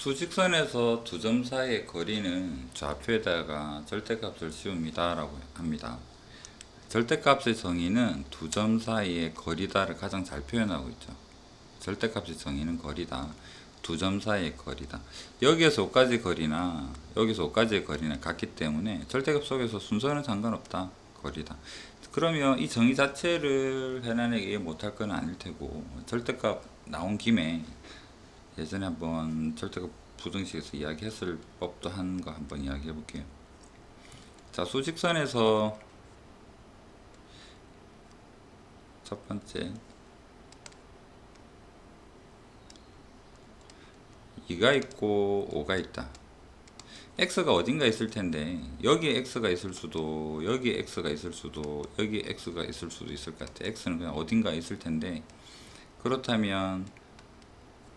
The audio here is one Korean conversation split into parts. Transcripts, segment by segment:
수직선에서 두 점 사이의 거리는 좌표에다가 절대값을 씌웁니다 라고 합니다. 절대값의 정의는 두 점 사이의 거리다를 가장 잘 표현하고 있죠. 절대값의 정의는 거리다. 두 점 사이의 거리다. 여기에서 5까지 거리나 여기서 5까지의 거리는 같기 때문에 절대값 속에서 순서는 상관없다. 거리다. 그러면 이 정의 자체를 해나내기 이해 못할 건 아닐 테고, 절대값 나온 김에 예전에 한번 절대값 부등식에서 이야기했을 법도 한 거 한번 이야기해 볼게요. 자, 수직선에서 첫 번째 2가 있고 5가 있다. x가 어딘가 있을 텐데 여기에 x가 있을 수도, 여기에 x가 있을 수도, 여기에 x가 있을 수도 있을 것 같아. x는 그냥 어딘가 있을 텐데, 그렇다면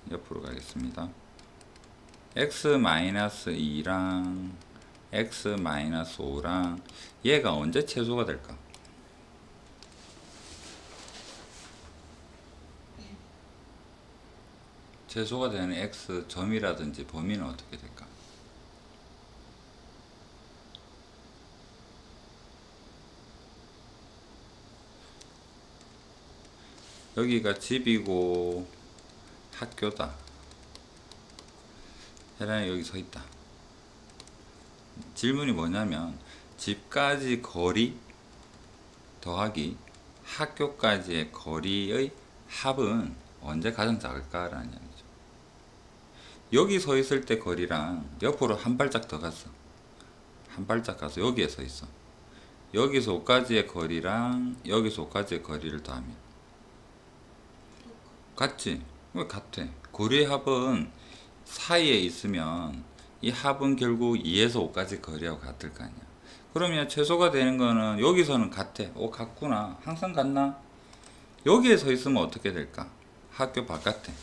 옆으로 가겠습니다. x-2랑 x-5랑 얘가 언제 최소가 될까? 최소가 되는 x 점이라든지 범위는 어떻게 될까? 여기가 집이고 학교다. 혜란이 여기 서 있다. 질문이 뭐냐면 집까지 거리 더하기 학교까지의 거리의 합은 언제 가장 작을까라는 이야기죠. 여기 서 있을 때 거리랑 옆으로 한 발짝 더 갔어. 한 발짝 가서 여기에 서 있어. 여기서 5까지의 거리랑 여기서 5까지의 거리를 더하면 같지? 왜 같아? 거리의 합은 사이에 있으면 이 합은 결국 2에서 5까지 거리하고 같을 거 아니야. 그러면 최소가 되는 거는 여기서는 같아. 같구나. 항상 같나? 여기에 서 있으면 어떻게 될까? 학교 바깥에.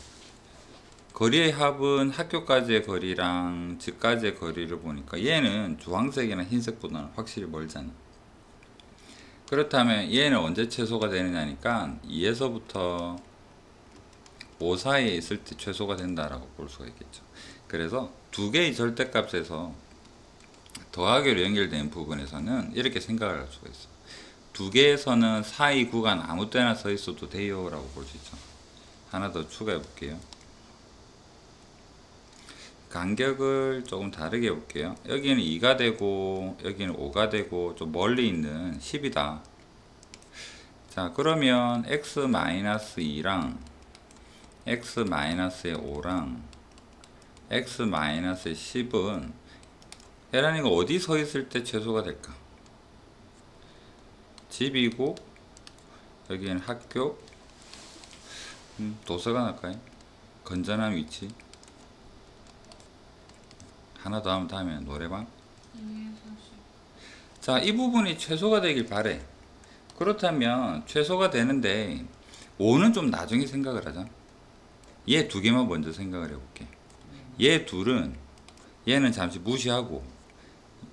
거리의 합은 학교까지의 거리랑 집까지의 거리를 보니까 얘는 주황색이나 흰색보다는 확실히 멀잖아. 그렇다면 얘는 언제 최소가 되느냐니까 2에서부터 5 사이에 있을 때 최소가 된다라고 볼 수가 있겠죠. 그래서 두 개의 절대값에서 더하기로 연결된 부분에서는 이렇게 생각을 할 수가 있어. 두 개에서는 사이 구간 아무 때나 서 있어도 돼요 라고 볼 수 있죠. 하나 더 추가해 볼게요. 간격을 조금 다르게 해 볼게요. 여기는 2가 되고 여기는 5가 되고 좀 멀리 있는 10이다. 자, 그러면 x-2랑 x-5랑 x-10은 혜란이가 어디 서 있을 때 최소가 될까? 집이고 여기는 학교, 도서관 할까요? 건전한 위치. 하나 더 하면 다음에 노래방. 자, 이 부분이 최소가 되길 바래. 그렇다면 최소가 되는데 5는 좀 나중에 생각을 하자. 얘 두 개만 먼저 생각을 해볼게. 얘 둘은, 얘는 잠시 무시하고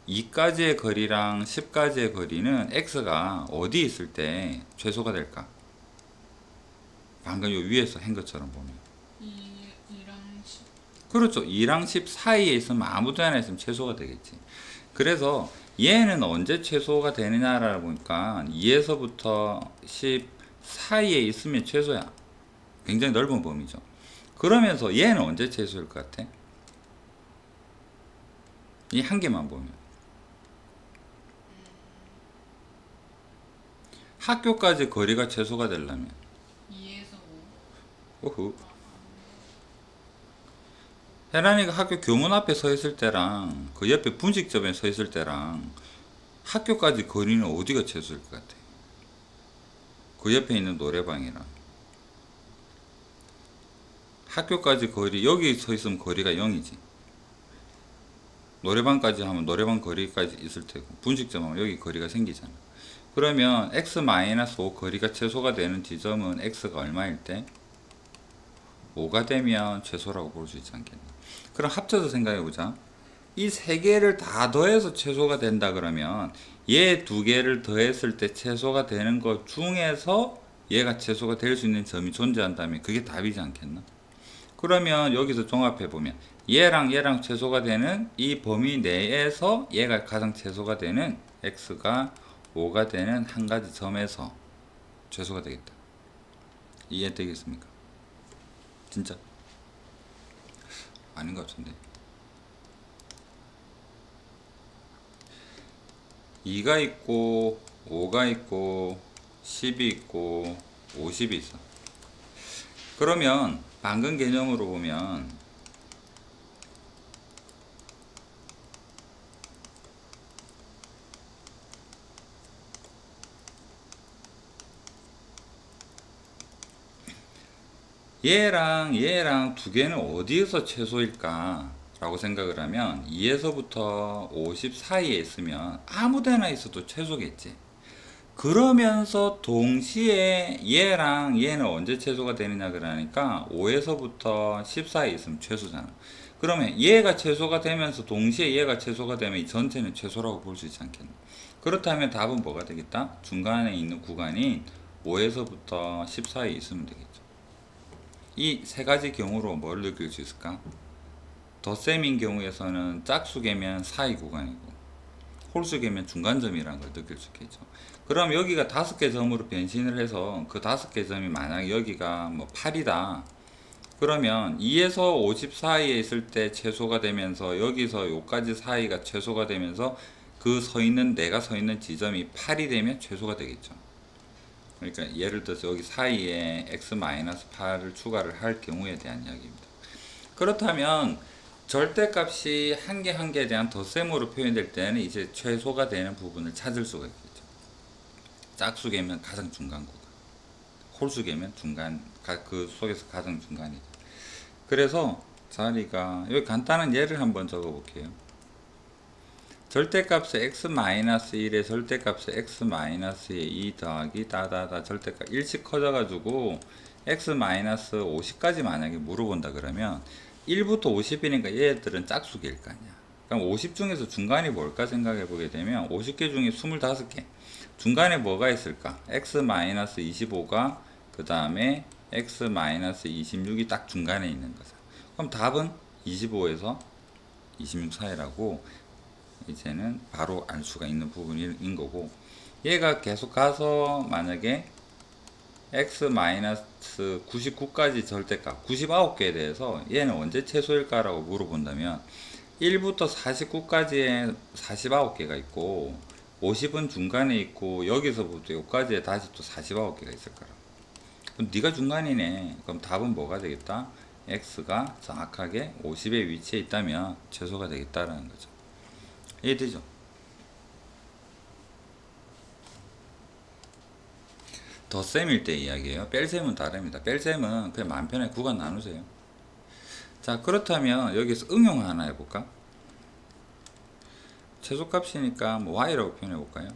2까지의 거리랑 10까지의 거리는 x가 어디 있을 때 최소가 될까? 방금 요 위에서 한 것처럼 보면 2랑 10. 그렇죠. 2랑 10 사이에 있으면 아무 데나 있으면 최소가 되겠지. 그래서 얘는 언제 최소가 되느냐를 보니까 2에서부터 10 사이에 있으면 최소야. 굉장히 넓은 범위죠. 그러면서 얘는 언제 최소일 것 같아? 이 한 개만 보면 학교까지 거리가 최소가 되려면 2에서 5. 오후. 혜란이가 학교 교문 앞에 서 있을 때랑 그 옆에 분식점에 서 있을 때랑 학교까지 거리는 어디가 최소일 것 같아? 그 옆에 있는 노래방이랑 학교까지 거리, 여기 서 있으면 거리가 0이지. 노래방까지 하면 노래방 거리까지 있을 테고, 분식점 하면 여기 거리가 생기잖아. 그러면 x-5 거리가 최소가 되는 지점은 x가 얼마일 때? 5가 되면 최소라고 볼 수 있지 않겠나. 그럼 합쳐서 생각해보자. 이 세 개를 다 더해서 최소가 된다 그러면 얘 두 개를 더했을 때 최소가 되는 것 중에서 얘가 최소가 될 수 있는 점이 존재한다면 그게 답이지 않겠나. 그러면 여기서 종합해 보면 얘랑 얘랑 최소가 되는 이 범위 내에서 얘가 가장 최소가 되는 x가 5가 되는 한 가지 점에서 최소가 되겠다. 이해되겠습니까? 진짜? 아닌 것 같은데. 2가 있고 5가 있고 10이 있고 50이 있어. 그러면 방금 개념으로 보면 얘랑 얘랑 두 개는 어디에서 최소일까 라고 생각을 하면 2에서부터 50 사이에 있으면 아무 데나 있어도 최소겠지. 그러면서 동시에 얘랑 얘는 언제 최소가 되느냐 그러니까 5에서부터 10 사이에 있으면 최소잖아. 그러면 얘가 최소가 되면서 동시에 얘가 최소가 되면 이 전체는 최소라고 볼 수 있지 않겠나. 그렇다면 답은 뭐가 되겠다? 중간에 있는 구간이 5에서부터 10 사이에 있으면 되겠죠. 이 세 가지 경우로 뭘 느낄 수 있을까? 덧셈인 경우에서는 짝수개면 사이 구간이고 홀수개면 중간점이라는 걸 느낄 수 있겠죠. 그럼 여기가 5개 점으로 변신을 해서 그 5개 점이 만약에 여기가 뭐 8이다. 그러면 2에서 50 사이에 있을 때 최소가 되면서 여기서 요까지 사이가 최소가 되면서 그 내가 서 있는 지점이 8이 되면 최소가 되겠죠. 그러니까 예를 들어서 여기 사이에 x-8을 추가를 할 경우에 대한 이야기입니다. 그렇다면 절대값이 한 개 한 개에 대한 덧셈으로 표현될 때는 이제 최소가 되는 부분을 찾을 수가 있겠죠. 짝수개면 가장 중간 구간, 홀수개면 중간, 그 속에서 가장 중간이죠. 그래서 자리가 여기 간단한 예를 한번 적어 볼게요. 절대값의 x-1의 절대값의 x-의 2 더하기 다다다 절대값 1씩 커져가지고 x-50까지 만약에 물어본다 그러면 1부터 50이니까 얘들은 짝수개일 거 아니야. 그럼 50 중에서 중간이 뭘까 생각해 보게 되면 50개 중에 25개 중간에 뭐가 있을까? x-25가 그 다음에 x-26이 딱 중간에 있는 거죠. 그럼 답은 25에서 26 사이라고 이제는 바로 알 수가 있는 부분인 거고, 얘가 계속 가서 만약에 x-99까지 절대값 99개에 대해서 얘는 언제 최소일까 라고 물어본다면 1부터 49까지의 49개가 있고 50은 중간에 있고 여기서부터 여기까지에 다시 또 49개가 있을 거라. 그럼 네가 중간이네. 그럼 답은 뭐가 되겠다? x가 정확하게 50의 위치에 있다면 최소가 되겠다라는 거죠. 이해되죠? 덧셈일 때 이야기예요. 뺄셈은 다릅니다. 뺄셈은 그냥 마음 편하게 구간 나누세요. 자, 그렇다면 여기서 응용 하나 해볼까? 최소값이니까 뭐 y라고 표현해볼까요?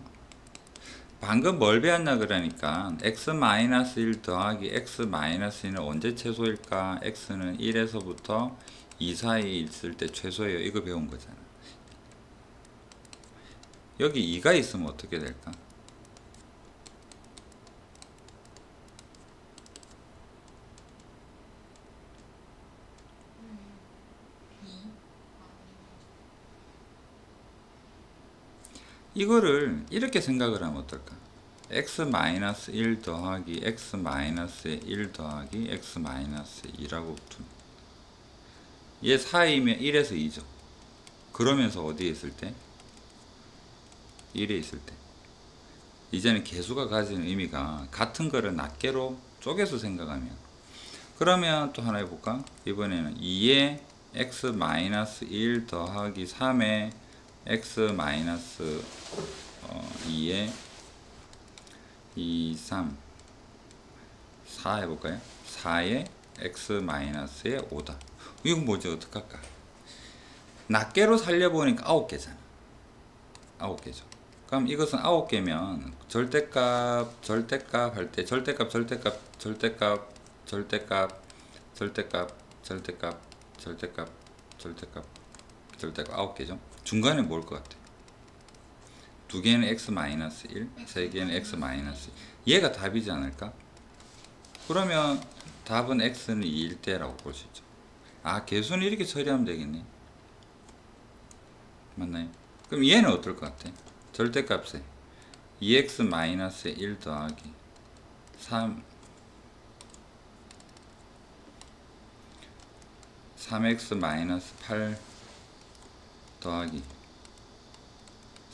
방금 뭘 배웠나 그러니까 x-1 더하기 x-2는 언제 최소일까? x는 1에서부터 2 사이에 있을 때 최소예요. 이거 배운 거잖아. 여기 2가 있으면 어떻게 될까? 이거를 이렇게 생각을 하면 어떨까? x-1 더하기 x-의 1 더하기 x-의 2라고 붙습니다. 얘 사이면 1에서 2죠. 그러면서 어디에 있을 때? 1에 있을 때. 이제는 개수가 가지는 의미가 같은 거를 낱개로 쪼개서 생각하면, 그러면 또 하나 해볼까? 이번에는 2에 x-1 더하기 3에 x-2에 2, 3, 4 해볼까요? 4에 x-의 5다. 이건 뭐지? 어떡할까? 낱개로 살려보니까 9개잖아. 9개죠. 그럼 이것은 9개면 절대값 할 때 절대값 9개죠. 중간에 뭘 것 같아? 2개는 x-1, 3개는 x-1. 얘가 답이지 않을까? 그러면 답은 x는 2일 때라고 볼 수 있죠. 아, 개수는 이렇게 처리하면 되겠네. 맞나요? 그럼 얘는 어떨 것 같아? 절대값에 2x-1 더하기 3x-8 더하기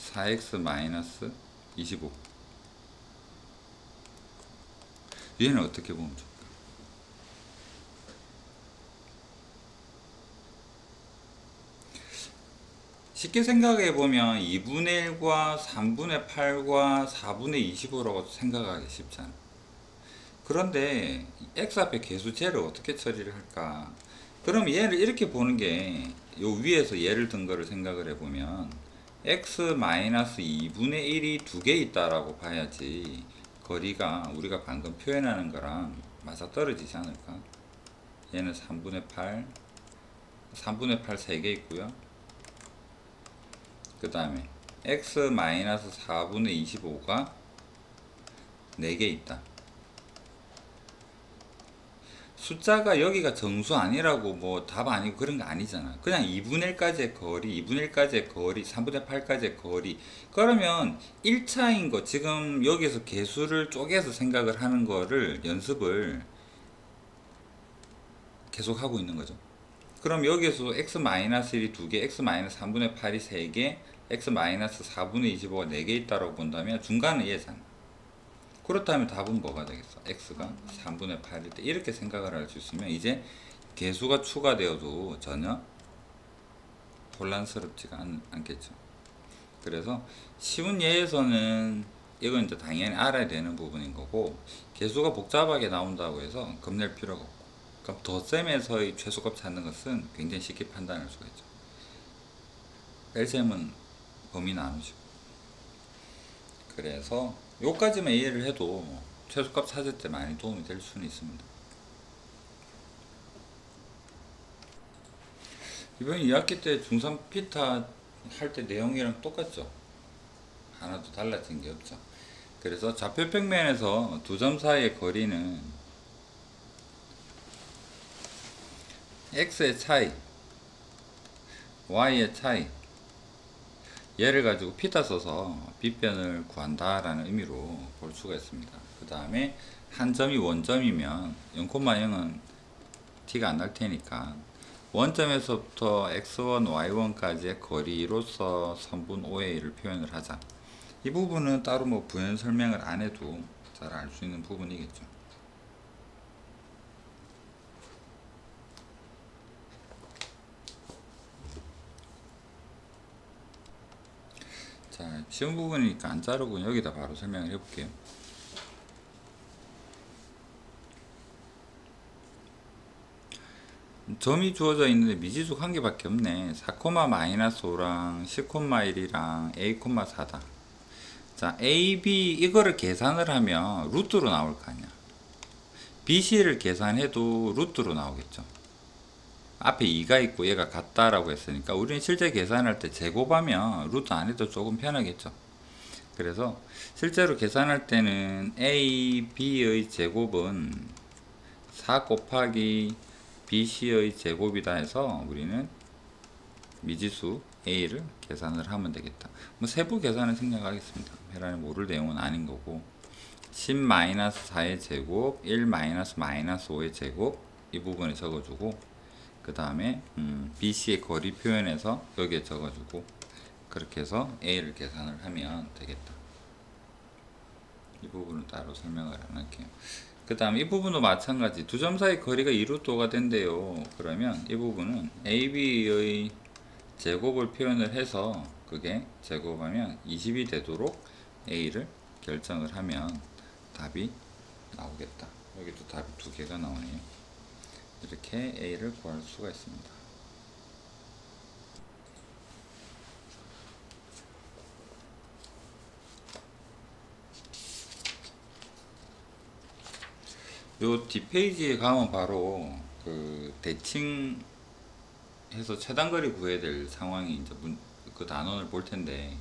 4x-25. 얘는 어떻게 보면 좋을까? 쉽게 생각해 보면 2분의 1과 3분의 8과 4분의 25라고 생각하기 쉽잖아. 그런데 x 앞에 계수 쟤를 어떻게 처리를 할까? 그럼 얘를 이렇게 보는 게, 요 위에서 예를 든 거를 생각을 해보면 x-2분의 1이 두 개 있다라고 봐야지 거리가 우리가 방금 표현하는 거랑 맞아떨어지지 않을까? 얘는 3분의 8 3개 있고요. 그 다음에 x-4분의 25가 4개 있다. 숫자가 여기가 정수 아니라고 뭐 답 아니고 그런 거 아니잖아. 그냥 2분의 1까지의 거리, 2분의 1까지의 거리, 3분의 8까지의 거리. 그러면 1차인 거, 지금 여기서 개수를 쪼개서 생각을 하는 거를 연습을 계속 하고 있는 거죠. 그럼 여기서 x-1이 2개, x-3분의 8이 3개, x-4분의 25가 4개 있다고 본다면 중간은 얘잖아. 그렇다면 답은 뭐가 되겠어? x가 3분의 8일 때 이렇게 생각을 할 수 있으면 이제 개수가 추가되어도 전혀 혼란스럽지가 않겠죠. 그래서 쉬운 예에서는 이건 이제 당연히 알아야 되는 부분인 거고, 개수가 복잡하게 나온다고 해서 겁낼 필요가 없고, 그럼 덧셈에서의 최소값 찾는 것은 굉장히 쉽게 판단할 수가 있죠. 뺄셈은 범위 나누시고. 그래서 요까지만 이해를 해도 최소값 찾을 때 많이 도움이 될 수는 있습니다. 이번 2학기 때 중3 피타 할 때 내용이랑 똑같죠. 하나도 달라진 게 없죠. 그래서 좌표 평면에서 두 점 사이의 거리는 x의 차이, y의 차이, 얘를 가지고 피타 써서 빗변을 구한다 라는 의미로 볼 수가 있습니다. 그 다음에 한 점이 원점이면 0,0은 t가 안 날 테니까 원점에서부터 x1, y1까지의 거리로서 선분 OA를 표현을 하자. 이 부분은 따로 뭐 부연 설명을 안 해도 잘 알 수 있는 부분이겠죠. 자, 쉬운 부분이니까 안 자르고 여기다 바로 설명을 해볼게요. 점이 주어져 있는데 미지수 한 개밖에 없네. 4,-5랑 10,1이랑 a,4다. 자, a, b 이거를 계산을 하면 루트로 나올 거 아니야. b, c를 계산해도 루트로 나오겠죠. 앞에 2가 있고 얘가 같다라고 했으니까 우리는 실제 계산할 때 제곱하면 루트 안 해도 조금 편하겠죠. 그래서 실제로 계산할 때는 a, b의 제곱은 4 곱하기 bc의 제곱이다 해서 우리는 미지수 a를 계산을 하면 되겠다. 뭐 세부 계산을 생략하겠습니다. 해란에 모를 내용은 아닌 거고, 10-4의 제곱, 1-5의 제곱 이 부분에 적어주고, 그 다음에 BC의 거리 표현해서 여기에 적어주고, 그렇게 해서 A를 계산을 하면 되겠다. 이 부분은 따로 설명을 안 할게요. 그 다음 이 부분도 마찬가지. 두 점 사이 거리가 2루트가 된대요. 그러면 이 부분은 AB의 제곱을 표현을 해서 그게 제곱하면 20이 되도록 A를 결정을 하면 답이 나오겠다. 여기도 답이 두 개가 나오네요. 이렇게 A를 구할 수가 있습니다. 요 뒷페이지에 가면 바로 그 대칭 해서 최단거리 구해야 될 상황이 이제 그 단원을 볼 텐데,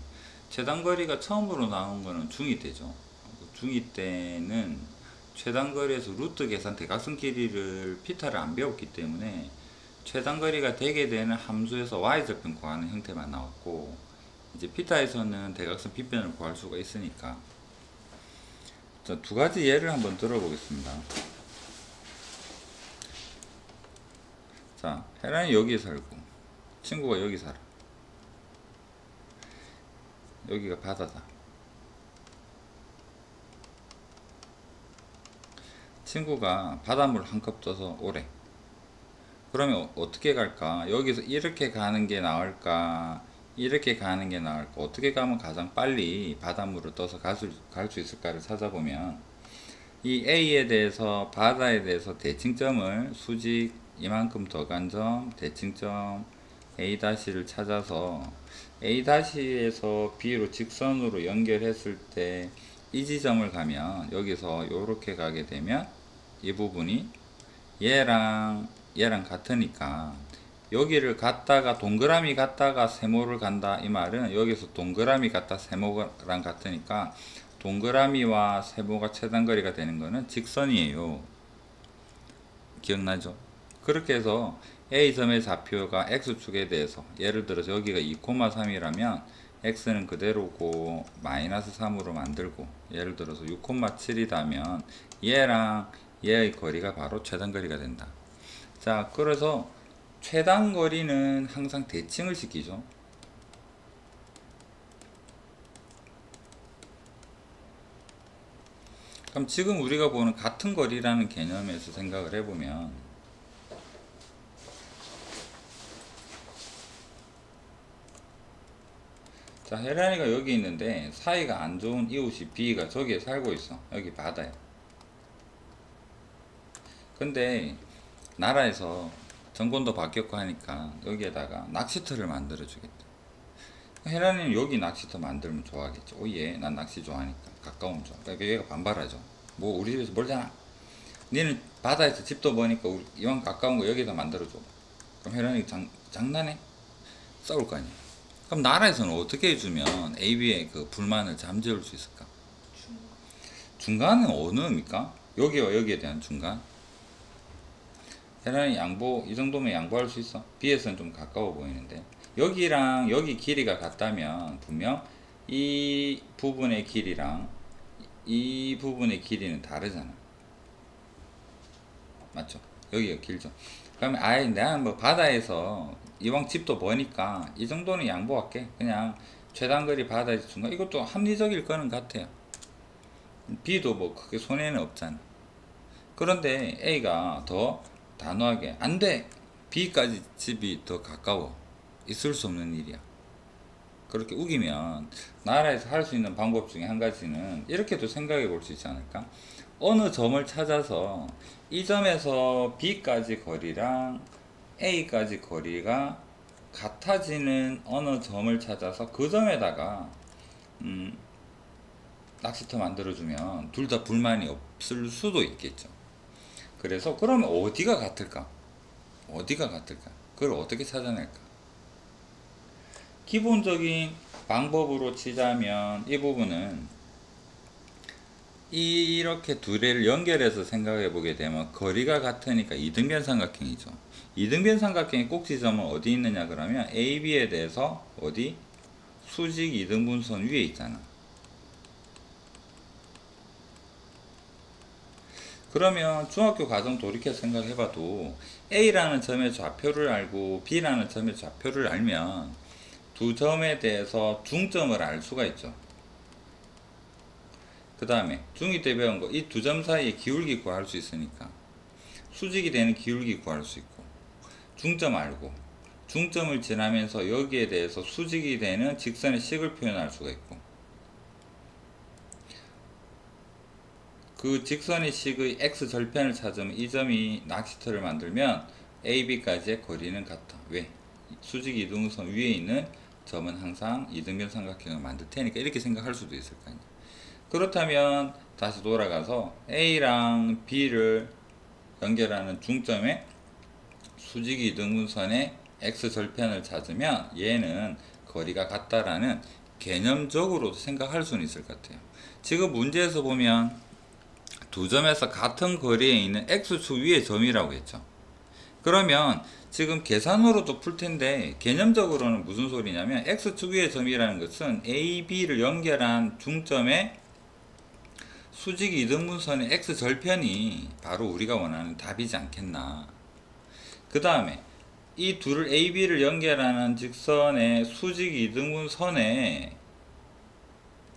최단거리가 처음으로 나온 거는 중2 때죠. 중2 때는 최단거리에서 루트 계산 대각선 길이를 피타를 안 배웠기 때문에 최단거리가 되게 되는 함수에서 y절편 구하는 형태만 나왔고, 이제 피타에서는 대각선 빗변을 구할 수가 있으니까. 자, 두 가지 예를 한번 들어보겠습니다. 자, 혜란이 여기 살고 친구가 여기 살아. 여기가 바다다. 친구가 바닷물 한 컵 떠서 오래. 그러면 어떻게 갈까? 여기서 이렇게 가는 게 나을까? 이렇게 가는 게 나을까? 어떻게 가면 가장 빨리 바닷물을 떠서 갈 수 있을까를 찾아보면, 이 A에 대해서, 바다에 대해서 대칭점을 수직 이만큼 더 간 점, 대칭점 A'를 찾아서 A'에서 B로 직선으로 연결했을 때 이 지점을 가면, 여기서 요렇게 가게 되면 이 부분이 얘랑 같으니까, 여기를 갔다가 동그라미 갔다가 세모를 간다 이 말은, 여기서 동그라미 갔다 세모랑 같으니까 동그라미와 세모가 최단거리가 되는 거는 직선이에요. 기억나죠? 그렇게 해서 A점의 좌표가 X축에 대해서, 예를 들어서 여기가 2,3이라면 X는 그대로고 마이너스 3으로 만들고, 예를 들어서 6,7이라면 얘랑 얘의 거리가 바로 최단거리가 된다. 자, 그래서 최단거리는 항상 대칭을 시키죠. 그럼 지금 우리가 보는 같은 거리라는 개념에서 생각을 해보면, 자, 혜란이가 여기 있는데 사이가 안 좋은 이웃이 B가 저기에 살고 있어. 여기 바다에. 근데 나라에서 정권도 바뀌었고 하니까 여기에다가 낚시터를 만들어 주겠다. 혜란이는 여기 낚시터 만들면 좋아하겠지. 오예, 난 낚시 좋아하니까. 가까우면 좋아. 그러니까 얘가 반발하죠. 뭐 우리 집에서 멀잖아. 니는 바다에서 집도 머니까 이왕 가까운 거 여기다 만들어줘. 그럼 혜란이 장난해? 싸울 거 아니야. 그럼 나라에서는 어떻게 해주면 AB의 그 불만을 잠재울 수 있을까? 중간은 어느 의미입니까? 여기와 여기에 대한 중간. 혜란이 이 정도면 양보할 수 있어. B에서는 좀 가까워 보이는데, 여기랑 여기 길이가 같다면 분명 이 부분의 길이랑 이 부분의 길이는 다르잖아. 맞죠? 여기가 길죠. 그러면 아예 내가 뭐 바다에서 이왕 집도 머니까 이 정도는 양보할게. 그냥 최단거리 바다에서 중간, 이것도 합리적일 거는 같아요. B도 뭐 크게 손해는 없잖아. 그런데 A가 더 단호하게 안돼, B까지 집이 더 가까워, 있을 수 없는 일이야. 그렇게 우기면 나라에서 할 수 있는 방법 중에 한 가지는 이렇게도 생각해 볼 수 있지 않을까? 어느 점을 찾아서 이 점에서 B까지 거리랑 A까지 거리가 같아지는 어느 점을 찾아서 그 점에다가 낚시터 만들어주면 둘 다 불만이 없을 수도 있겠죠. 그래서 그러면 어디가 같을까? 어디가 같을까? 그걸 어떻게 찾아낼까? 기본적인 방법으로 치자면 이 부분은 이렇게 두 개를 연결해서 생각해 보게 되면 거리가 같으니까 이등변 삼각형이죠. 이등변 삼각형의 꼭지점은 어디 있느냐 그러면 AB에 대해서 어디? 수직 이등분선 위에 있잖아. 그러면 중학교 과정 돌이켜 생각해봐도 A라는 점의 좌표를 알고 B라는 점의 좌표를 알면 두 점에 대해서 중점을 알 수가 있죠. 그 다음에 중2 때 배운 거, 이 두 점 사이의 기울기 구할 수 있으니까 수직이 되는 기울기 구할 수 있고, 중점 알고 중점을 지나면서 여기에 대해서 수직이 되는 직선의 식을 표현할 수가 있고, 그 직선의 식의 x절편을 찾으면 이 점이 낚시터를 만들면 AB까지의 거리는 같아. 왜? 수직 이등분선 위에 있는 점은 항상 이등변 삼각형을 만들 테니까, 이렇게 생각할 수도 있을 거 아니야. 그렇다면 다시 돌아가서 A랑 B를 연결하는 중점에 수직 이등분선의 x절편을 찾으면 얘는 거리가 같다라는 개념적으로 생각할 수는 있을 것 같아요. 지금 문제에서 보면 두 점에서 같은 거리에 있는 x축 위에 점이라고 했죠. 그러면 지금 계산으로도 풀 텐데 개념적으로는 무슨 소리냐면 x축 위의 점이라는 것은 A, B를 연결한 중점의 수직 이등분선의 x절편이 바로 우리가 원하는 답이지 않겠나. 그 다음에 이 둘을 A, B를 연결하는 직선의 수직 이등분선의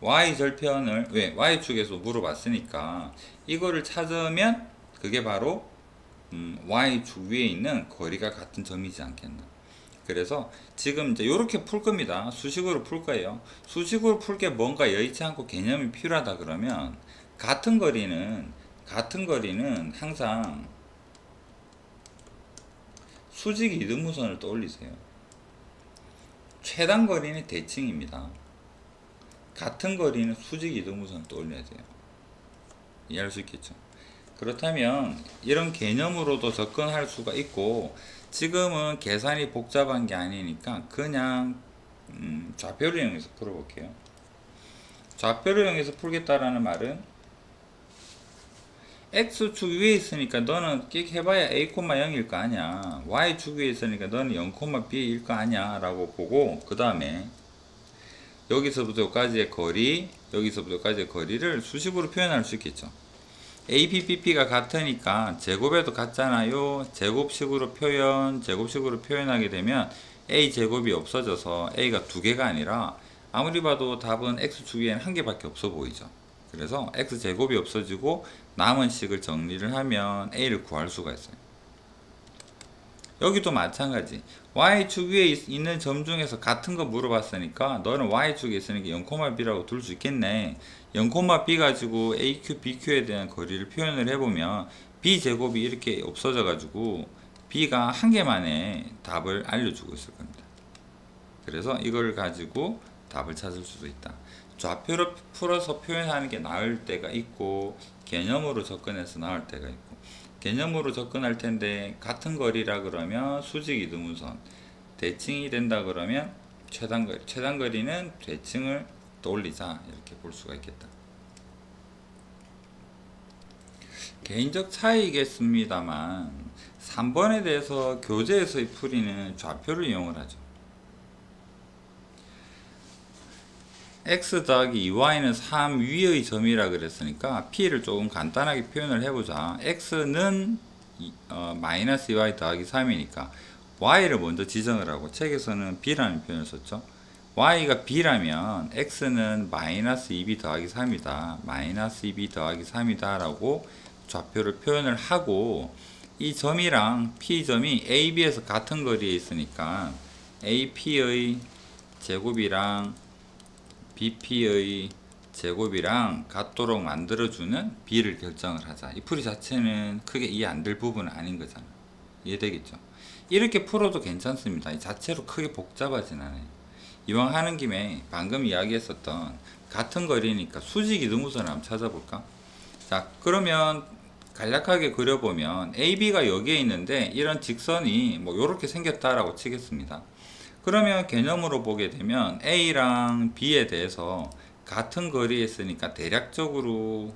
y절편을 왜 y축에서 물어봤으니까 이거를 찾으면 그게 바로 y축 위에 있는 거리가 같은 점이지 않겠나. 그래서 지금 이제 이렇게 풀 겁니다. 수식으로 풀 거예요. 수식으로 풀 게 뭔가 여의치 않고 개념이 필요하다 그러면 같은 거리는 항상 수직 이등분선을 떠올리세요. 최단 거리는 대칭입니다. 같은 거리는 수직 이등분선을 떠올려야 돼요. 이해할 수 있겠죠? 그렇다면 이런 개념으로도 접근할 수가 있고 지금은 계산이 복잡한 게 아니니까 그냥 좌표를 이용해서 풀어볼게요. 좌표를 이용해서 풀겠다라는 말은 x축 위에 있으니까 너는 끽 해봐야 a, 0일 거 아니야. y축 위에 있으니까 너는 0, b일 거 아니야 라고 보고 그 다음에 여기서부터 여기까지의 거리, 여기서부터 여기까지의 거리를 수식으로 표현할 수 있겠죠. APP가 같으니까 제곱에도 같잖아요. 제곱식으로 표현하게 되면 A제곱이 없어져서 A가 두 개가 아니라 아무리 봐도 답은 X축 위에는 한 개밖에 없어 보이죠. 그래서 X제곱이 없어지고 남은 식을 정리를 하면 A를 구할 수가 있어요. 여기도 마찬가지. Y축 위에 있는 점 중에서 같은 거 물어봤으니까 너는 Y축에 있으니까 0,B라고 둘 수 있겠네. 0,B 가지고 AQ, BQ에 대한 거리를 표현을 해보면 B제곱이 이렇게 없어져 가지고 B가 한 개만의 답을 알려주고 있을 겁니다. 그래서 이걸 가지고 답을 찾을 수도 있다. 좌표로 풀어서 표현하는 게 나을 때가 있고 개념으로 접근해서 나을 때가 있고 개념으로 접근할 텐데 같은 거리라 그러면 수직 이등분선 대칭이 된다 그러면 최단거리는 대칭을 떠올리자 이렇게 볼 수가 있겠다. 개인적 차이겠습니다만 3번에 대해서 교재에서의 풀이는 좌표를 이용을 하죠. x 더하기 2y는 3 위의 점이라 그랬으니까 p를 조금 간단하게 표현을 해보자. x는 마이너스 2y 더하기 3이니까 y를 먼저 지정을 하고 책에서는 b라는 표현을 썼죠. y가 b라면 x는 마이너스 2b 더하기 3이다. 마이너스 2b 더하기 3이다 라고 좌표를 표현을 하고 이 점이랑 p점이 ab에서 같은 거리에 있으니까 ap의 제곱이랑 bp의 제곱이랑 같도록 만들어주는 b를 결정을 하자. 이 풀이 자체는 크게 이해 안 될 부분은 아닌 거잖아. 이해되겠죠? 이렇게 풀어도 괜찮습니다. 이 자체로 크게 복잡하진 않아요. 이왕 하는 김에 방금 이야기했었던 같은 거리니까 수직 이등분선을 한번 찾아볼까? 자, 그러면 간략하게 그려보면 AB가 여기에 있는데 이런 직선이 뭐 이렇게 생겼다라고 치겠습니다. 그러면 개념으로 보게 되면 A랑 B에 대해서 같은 거리에 있으니까 대략적으로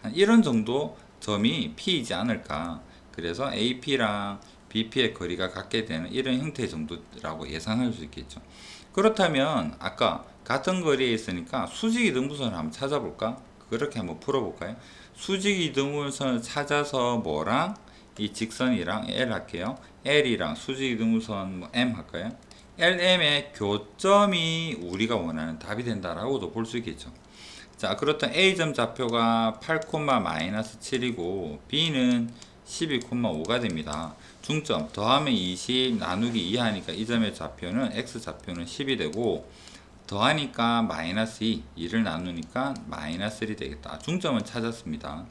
한 이런 정도 점이 P이지 않을까. 그래서 AP랑 BP의 거리가 같게 되는 이런 형태 정도라고 예상할 수 있겠죠. 그렇다면 아까 같은 거리에 있으니까 수직 이등분선을 한번 찾아볼까? 그렇게 한번 풀어볼까요? 수직 이등분선을 찾아서 뭐랑 이 직선이랑 L 할게요. L이랑 수직 이등분선 뭐 M 할까요? LM의 교점이 우리가 원하는 답이 된다라고도 볼 수 있겠죠. 자, 그렇다면 A점 좌표가 8,-7이고 B는 12,5가 됩니다. 중점 더하면 20 나누기 2 하니까 이 점의 좌표는 X 좌표는 10이 되고 더하니까 마이너스 2를 나누니까 마이너스 1이 되겠다. 중점은 찾았습니다.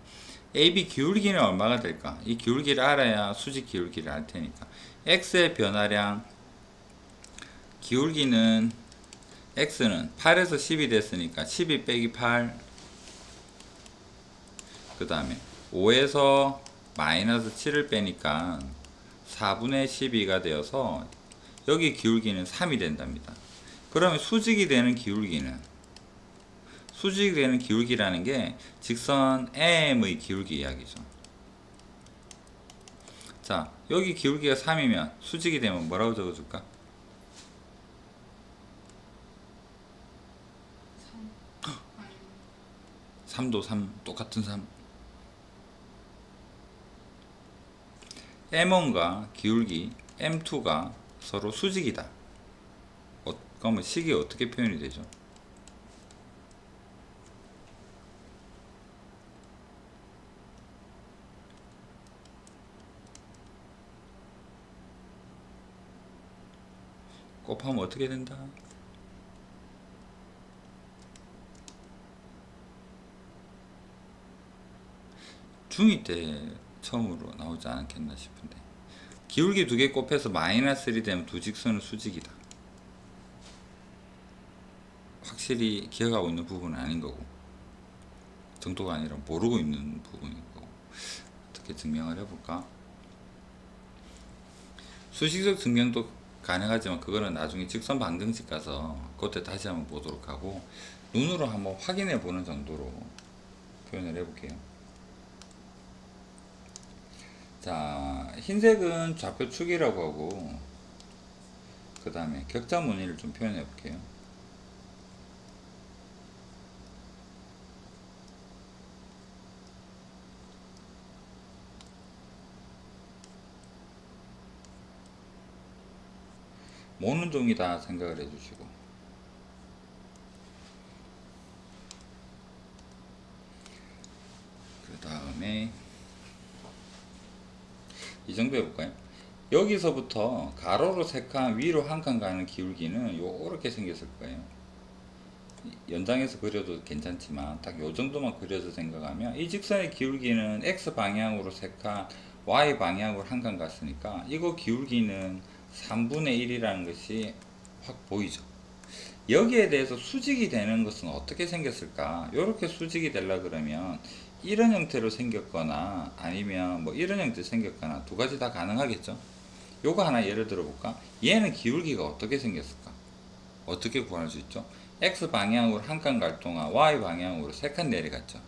AB 기울기는 얼마가 될까? 이 기울기를 알아야 수직 기울기를 알 테니까 X의 변화량 기울기는 X는 8에서 10이 됐으니까 12 빼기 8 그 다음에 5에서 마이너스 7을 빼니까 4분의 12가 되어서 여기 기울기는 3이 된답니다. 그러면 수직이 되는 기울기라는 게 직선 M의 기울기 이야기죠. 자, 여기 기울기가 3이면 수직이 되면 뭐라고 적어줄까? 3 아니 3도 3, 똑같은 3. M1과 기울기 M2가 서로 수직이다. 그러면 식이 어떻게 표현이 되죠? 곱하면 어떻게 된다? 중2 때 처음으로 나오지 않겠나 싶은데, 기울기 두 개 곱해서 마이너스 1이 되면 두 직선은 수직이다. 확실히 기억하고 있는 부분은 아닌 거고, 정도가 아니라 모르고 있는 부분인 거고. 어떻게 증명을 해볼까? 수식적 증명도 가능하지만 그거는 나중에 직선 방정식 가서 그때 다시 한번 보도록 하고, 눈으로 한번 확인해 보는 정도로 표현을 해볼게요. 자, 흰색은 좌표 축이라고 하고, 그 다음에 격자 무늬를 좀 표현해 볼게요. 모는 종이다 생각을 해주시고, 그 다음에 이 정도 해볼까요? 여기서부터 가로로 3칸 위로 한 칸 가는 기울기는 요렇게 생겼을 거예요. 연장해서 그려도 괜찮지만 딱 요 정도만 그려서 생각하면, 이 직선의 기울기는 X 방향으로 3칸, Y 방향으로 한 칸 갔으니까 이거 기울기는 3분의 1이라는 것이 확 보이죠. 여기에 대해서 수직이 되는 것은 어떻게 생겼을까? 이렇게 수직이 되려 그러면 이런 형태로 생겼거나 아니면 뭐 이런 형태로 생겼거나 두 가지 다 가능하겠죠. 요거 하나 예를 들어 볼까? 얘는 기울기가 어떻게 생겼을까? 어떻게 구할 수 있죠? X 방향으로 한 칸 갈 동안 Y 방향으로 3칸 내려갔죠.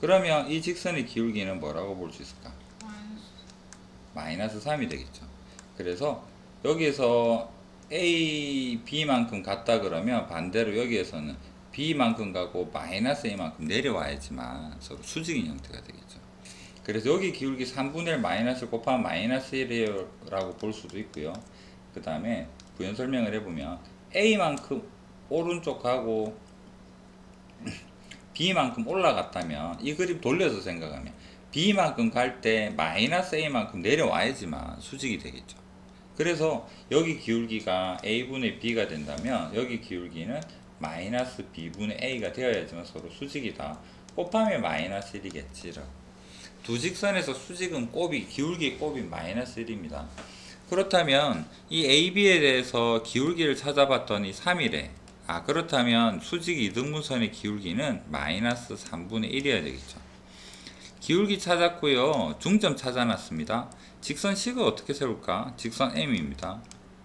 그러면 이 직선의 기울기는 뭐라고 볼 수 있을까? 마이너스 3이 되겠죠. 그래서 여기에서 A, B만큼 갔다 그러면 반대로 여기에서는 B만큼 가고 마이너스 A만큼 내려와야지만 서로 수직인 형태가 되겠죠. 그래서 여기 기울기 3분의 1 마이너스 곱하면 마이너스 1이라고 볼 수도 있고요. 그 다음에 부연 설명을 해보면 A만큼 오른쪽 가고 B만큼 올라갔다면, 이 그림 돌려서 생각하면 B만큼 갈 때 마이너스 A만큼 내려와야지만 수직이 되겠죠. 그래서 여기 기울기가 A분의 B가 된다면 여기 기울기는 마이너스 B분의 A가 되어야지만 서로 수직이다. 곱하면 마이너스 1이겠지라고. 두 직선에서 수직은 곱이, 기울기 곱이 마이너스 1입니다. 그렇다면 이 AB에 대해서 기울기를 찾아봤더니 3이래. 그렇다면 수직 이등분선의 기울기는 마이너스 3분의 1이어야 되겠죠. 기울기 찾았고요. 중점 찾아놨습니다. 직선 C가 어떻게 세울까? 직선 M입니다.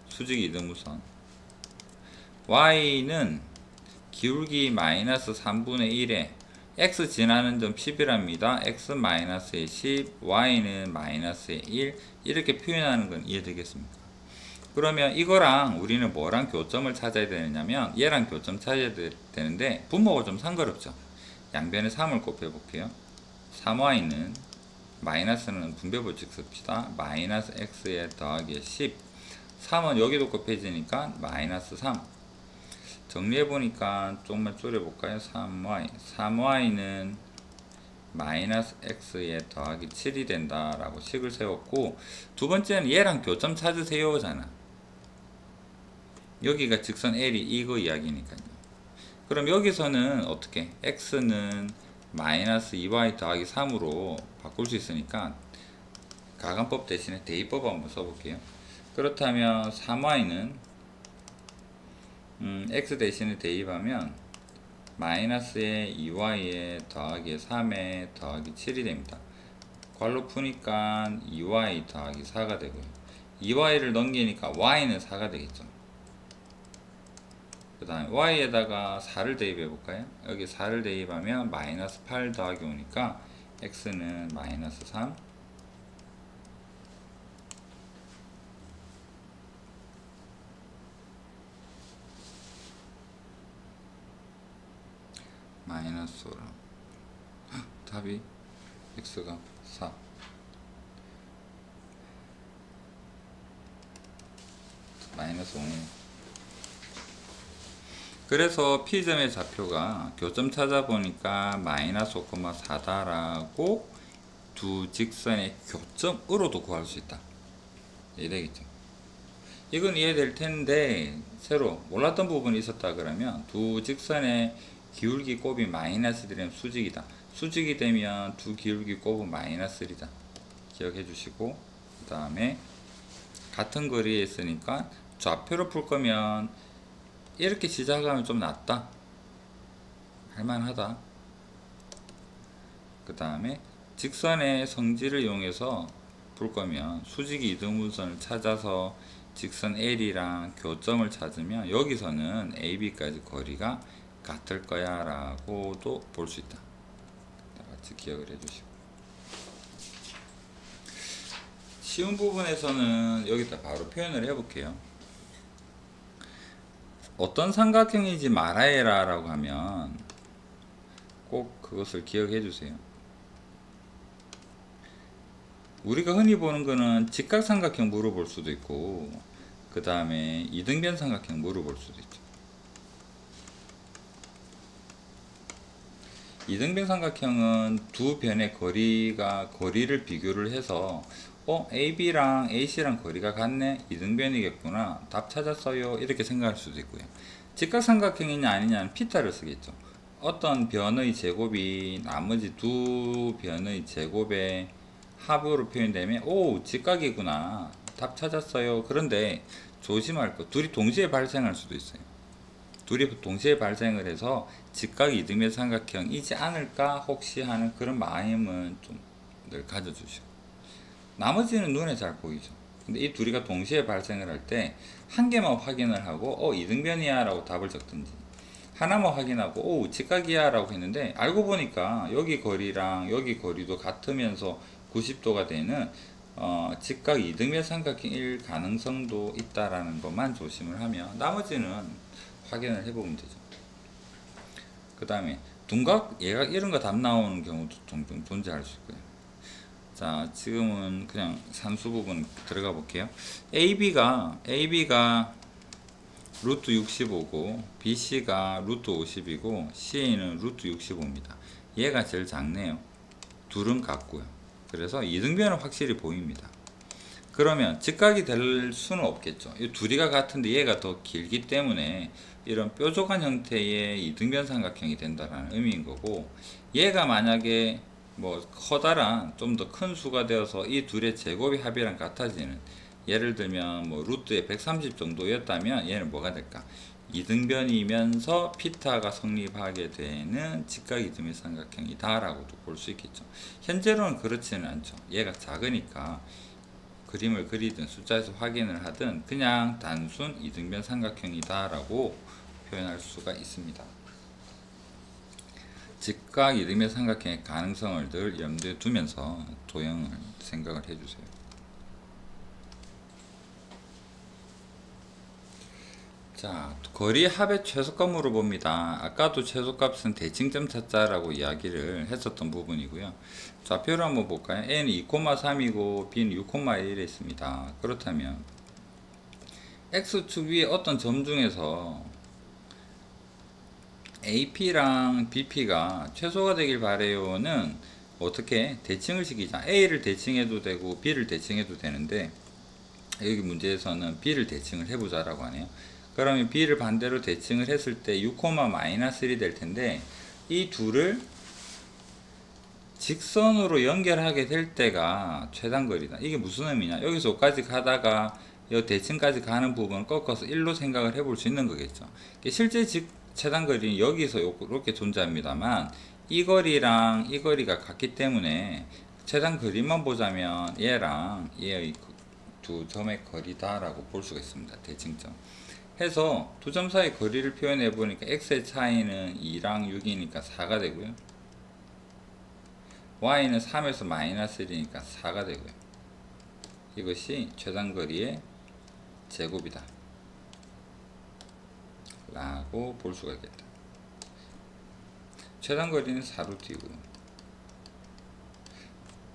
수직 이등분선. Y는 기울기 마이너스 3분의 1에 X 지나는 점 10이랍니다. X 마이너스의 10, Y는 마이너스의 1, 이렇게 표현하는 건 이해되겠습니까? 그러면 이거랑 우리는 뭐랑 교점을 찾아야 되느냐면, 얘랑 교점 찾아야 되는데 분모가 좀 상관없죠. 양변에 3을 곱해 볼게요. 3y는 마이너스는 분배법칙 씁시다. 마이너스 x에 더하기 10. 3은 여기도 곱해지니까 마이너스 3. 정리해보니까 조금만 줄여볼까요? 3y. 3y는 마이너스 x에 더하기 7이 된다라고 식을 세웠고, 두 번째는 얘랑 교점 찾으세요 잖아. 여기가 직선 L이 이거 이야기니까요. 그럼 여기서는 어떻게? x는 마이너스 2y 더하기 3으로 바꿀 수 있으니까 가간법 대신에 대입법 한번 써볼게요. 그렇다면 3y는 x 대신에 대입하면 마이너스에 2y에 더하기 3에 더하기 7이 됩니다. 괄호 푸니까 2y 더하기 4가 되고요. 2y를 넘기니까 y는 4가 되겠죠. 그 다음에 y에다가 4를 대입해 볼까요? 여기 4를 대입하면 마이너스 8 더하기 오니까 x는 마이너스 3, 마이너스 5라. 답이 x가 4. 마이너스 5네. 그래서 P점의 좌표가 교점 찾아보니까 마이너스 5,4다라고 두 직선의 교점으로도 구할 수 있다. 이해되겠죠? 이건 이해될 텐데 새로 몰랐던 부분이 있었다 그러면 두 직선의 기울기 곱이 마이너스 되면 수직이다. 수직이 되면 두 기울기 곱은 마이너스 1이다. 기억해 주시고, 그 다음에 같은 거리에 있으니까 좌표로 풀 거면 이렇게 시작하면 좀 낫다. 할만하다. 그 다음에 직선의 성질을 이용해서 풀 거면 수직이 이등분선을 찾아서 직선 L이랑 교점을 찾으면 여기서는 AB까지 거리가 같을 거야 라고도 볼 수 있다. 같이 기억을 해주시고, 쉬운 부분에서는 여기다 바로 표현을 해볼게요. 어떤 삼각형이지 말아해라 라고 하면 꼭 그것을 기억해 주세요. 우리가 흔히 보는 거는 직각삼각형 물어볼 수도 있고, 그 다음에 이등변 삼각형 물어볼 수도 있죠. 이등변 삼각형은 두 변의 거리를 비교를 해서 AB랑 AC랑 거리가 같네, 이등변이겠구나, 답 찾았어요, 이렇게 생각할 수도 있고요. 직각삼각형이냐 아니냐는 피타를 쓰겠죠. 어떤 변의 제곱이 나머지 두 변의 제곱의 합으로 표현되면 오, 직각이구나, 답 찾았어요. 그런데 조심할 거, 둘이 동시에 발생할 수도 있어요. 둘이 동시에 발생을 해서 직각 이등변 삼각형이지 않을까 혹시 하는 그런 마음은 좀 늘 가져주시고, 나머지는 눈에 잘 보이죠. 근데 이 둘이가 동시에 발생을 할 때 한 개만 확인을 하고 이등변이야 라고 답을 적든지, 하나만 확인하고 오, 직각이야 라고 했는데 알고 보니까 여기 거리랑 여기 거리도 같으면서 90도가 되는 직각 이등변 삼각형일 가능성도 있다라는 것만 조심을 하면 나머지는 확인을 해보면 되죠. 그 다음에 둔각, 예각 이런 거 답 나오는 경우도 종종 존재할 수 있고요. 자, 지금은 그냥 산수 부분 들어가 볼게요. AB가 루트 65고 BC가 루트 50이고 CA는 루트 65입니다. 얘가 제일 작네요. 둘은 같고요. 그래서 이등변은 확실히 보입니다. 그러면 직각이 될 수는 없겠죠. 이 둘이가 같은데 얘가 더 길기 때문에 이런 뾰족한 형태의 이등변 삼각형이 된다는 의미인 거고, 얘가 만약에 뭐 커다란 좀 더 큰 수가 되어서 이 둘의 제곱의 합이랑 같아지는, 예를 들면 뭐 루트에 130 정도였다면 얘는 뭐가 될까? 이등변이면서 피타가 성립하게 되는 직각 이등변 삼각형이다 라고도 볼 수 있겠죠. 현재로는 그렇지는 않죠. 얘가 작으니까 그림을 그리든 숫자에서 확인을 하든 그냥 단순 이등변 삼각형이다 라고 표현할 수가 있습니다. 직각 이등변 삼각형의 가능성을 늘 염두에 두면서 도형을 생각을 해주세요. 자, 거리 합의 최소값으로 봅니다. 아까도 최소값은 대칭점 찾자라고 이야기를 했었던 부분이고요. 좌표를 한번 볼까요? A는 2,3이고 B는 6,1에 있습니다. 그렇다면 X축 위에 어떤 점 중에서 AP랑 BP가 최소가 되길 바래요는 어떻게 대칭을 시키자. A를 대칭해도 되고 B를 대칭해도 되는데 여기 문제에서는 B를 대칭을 해보자 라고 하네요. 그러면 B를 반대로 대칭을 했을 때 6,-1이 될 텐데 이 둘을 직선으로 연결하게 될 때가 최단거리다. 이게 무슨 의미냐? 여기서 5까지 가다가 이 대칭까지 가는 부분을 꺾어서 1로 생각을 해볼 수 있는 거겠죠. 실제 최단거리는 여기서 이렇게 존재합니다만 이 거리랑 이 거리가 같기 때문에 최단거리만 보자면 얘랑 얘의 두 점의 거리다 라고 볼 수가 있습니다. 대칭점 해서 두 점 사이 거리를 표현해 보니까 x의 차이는 2랑 6이니까 4가 되고요. y는 3에서 마이너스 1이니까 4가 되고요. 이것이 최단거리의 제곱이다 라고 볼 수가 있겠다. 최단 거리는 4로 띄고요.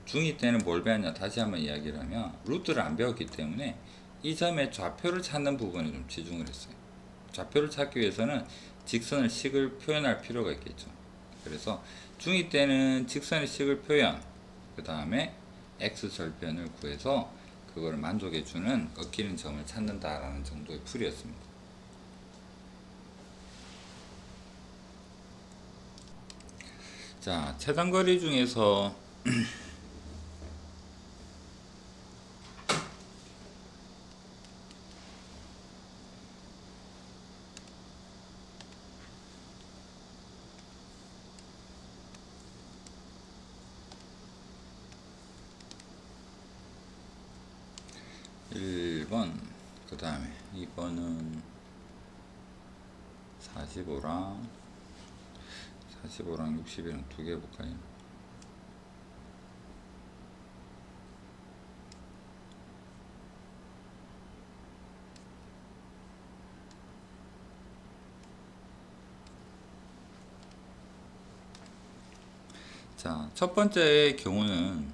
중2 때는 뭘 배웠냐, 다시 한번 이야기를 하면 루트를 안 배웠기 때문에 이 점의 좌표를 찾는 부분에 좀 치중을 했어요. 좌표를 찾기 위해서는 직선의 식을 표현할 필요가 있겠죠. 그래서 중2 때는 직선의 식을 표현, 그 다음에 x절편을 구해서 그걸 만족해주는 꺾이는 점을 찾는다라는 정도의 풀이였습니다. 자, 최단거리 중에서 1번, 그 다음에 2번은 45랑 60이랑 두 개 해볼까요? 자, 첫 번째 경우는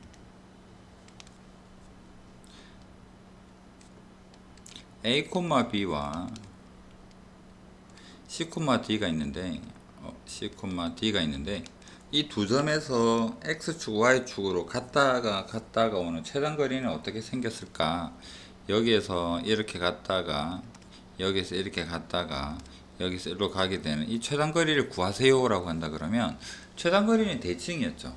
A, B와 C, D가 있는데 이 두 점에서 X축, Y축으로 갔다가 오는 최단거리는 어떻게 생겼을까? 여기에서 이렇게 갔다가 여기서 이렇게 갔다가 여기서 일로 가게 되는 이 최단거리를 구하세요 라고 한다 그러면 최단거리는 대칭이었죠.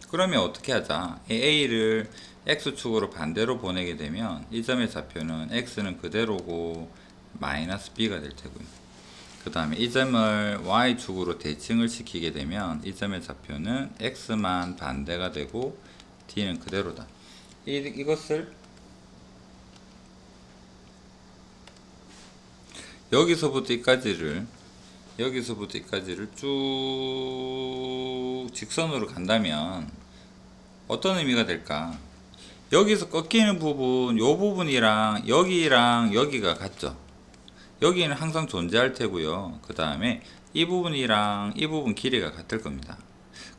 그러면 어떻게 하자? A를 X축으로 반대로 보내게 되면 이 점의 좌표는 X는 그대로고 마이너스 B가 될 테고요. 그 다음에 이 점을 Y축으로 대칭을 시키게 되면 이 점의 좌표는 X만 반대가 되고 D는 그대로다. 이것을 여기서부터 여기까지를 쭉 직선으로 간다면 어떤 의미가 될까? 여기서 꺾이는 부분, 요 부분이랑 여기가 같죠? 여기는 항상 존재할 테고요. 그 다음에 이 부분이랑 이 부분 길이가 같을 겁니다.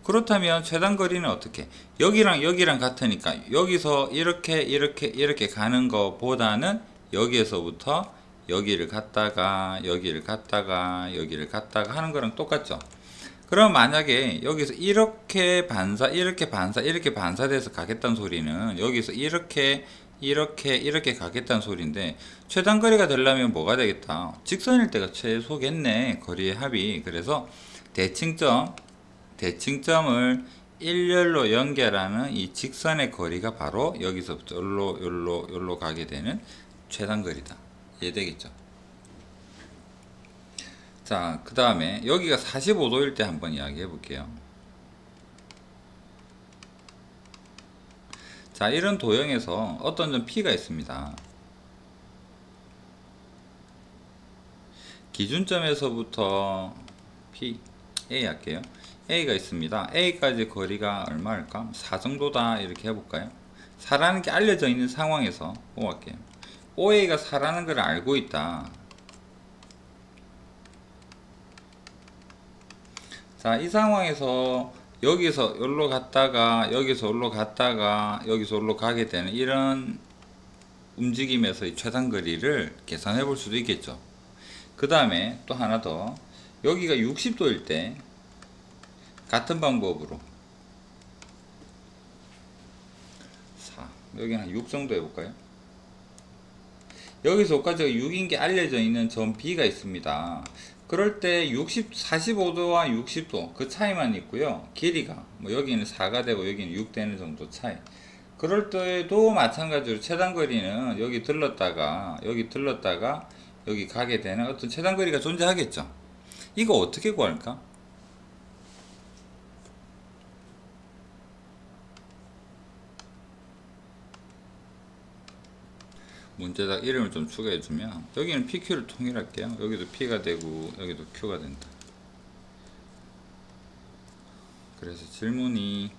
그렇다면 최단거리는 어떻게? 여기랑 같으니까 여기서 이렇게 가는 것보다는 여기에서부터 여기를 갔다가 하는 거랑 똑같죠. 그럼 만약에 여기서 이렇게 반사돼서 가겠다는 소리는 여기서 이렇게 가겠다는 소리인데 최단거리가 되려면 뭐가 되겠다? 직선일 때가 최소겠네. 거리의 합이. 그래서 대칭점을 일렬로 연결하는 이 직선의 거리가 바로 여기서부터 여기로 가게 되는 최단거리다. 이해되겠죠? 자, 그 다음에 여기가 45도일 때 한번 이야기해 볼게요. 자, 이런 도형에서 어떤 점 P가 있습니다. 기준점에서부터 P, A 할게요. A가 있습니다. A까지 거리가 얼마일까? 4 정도다 이렇게 해볼까요? 4라는 게 알려져 있는 상황에서 뽑을게요. OA가 4라는 걸 알고 있다. 자, 이 상황에서 여기서 여기로 갔다가 여기서 여기로 가게 되는 이런 움직임에서의 최단거리를 계산해 볼 수도 있겠죠. 그 다음에 또 하나 더, 여기가 60도일 때 같은 방법으로 여기는 한 6 정도 해볼까요? 여기서 여기까지가 6인 게 알려져 있는 점 B가 있습니다. 그럴 때 45도와 60도 그 차이만 있고요. 길이가 뭐 여기는 4가 되고 여기는 6 되는 정도 차이. 그럴 때도 마찬가지로 최단거리는 여기 들렀다가 여기 가게 되는 어떤 최단거리가 존재하겠죠. 이거 어떻게 구할까? 문제작 이름을 좀 추가해주면 여기는 PQ를 통일할게요. 여기도 P가 되고 여기도 Q가 된다. 그래서 질문이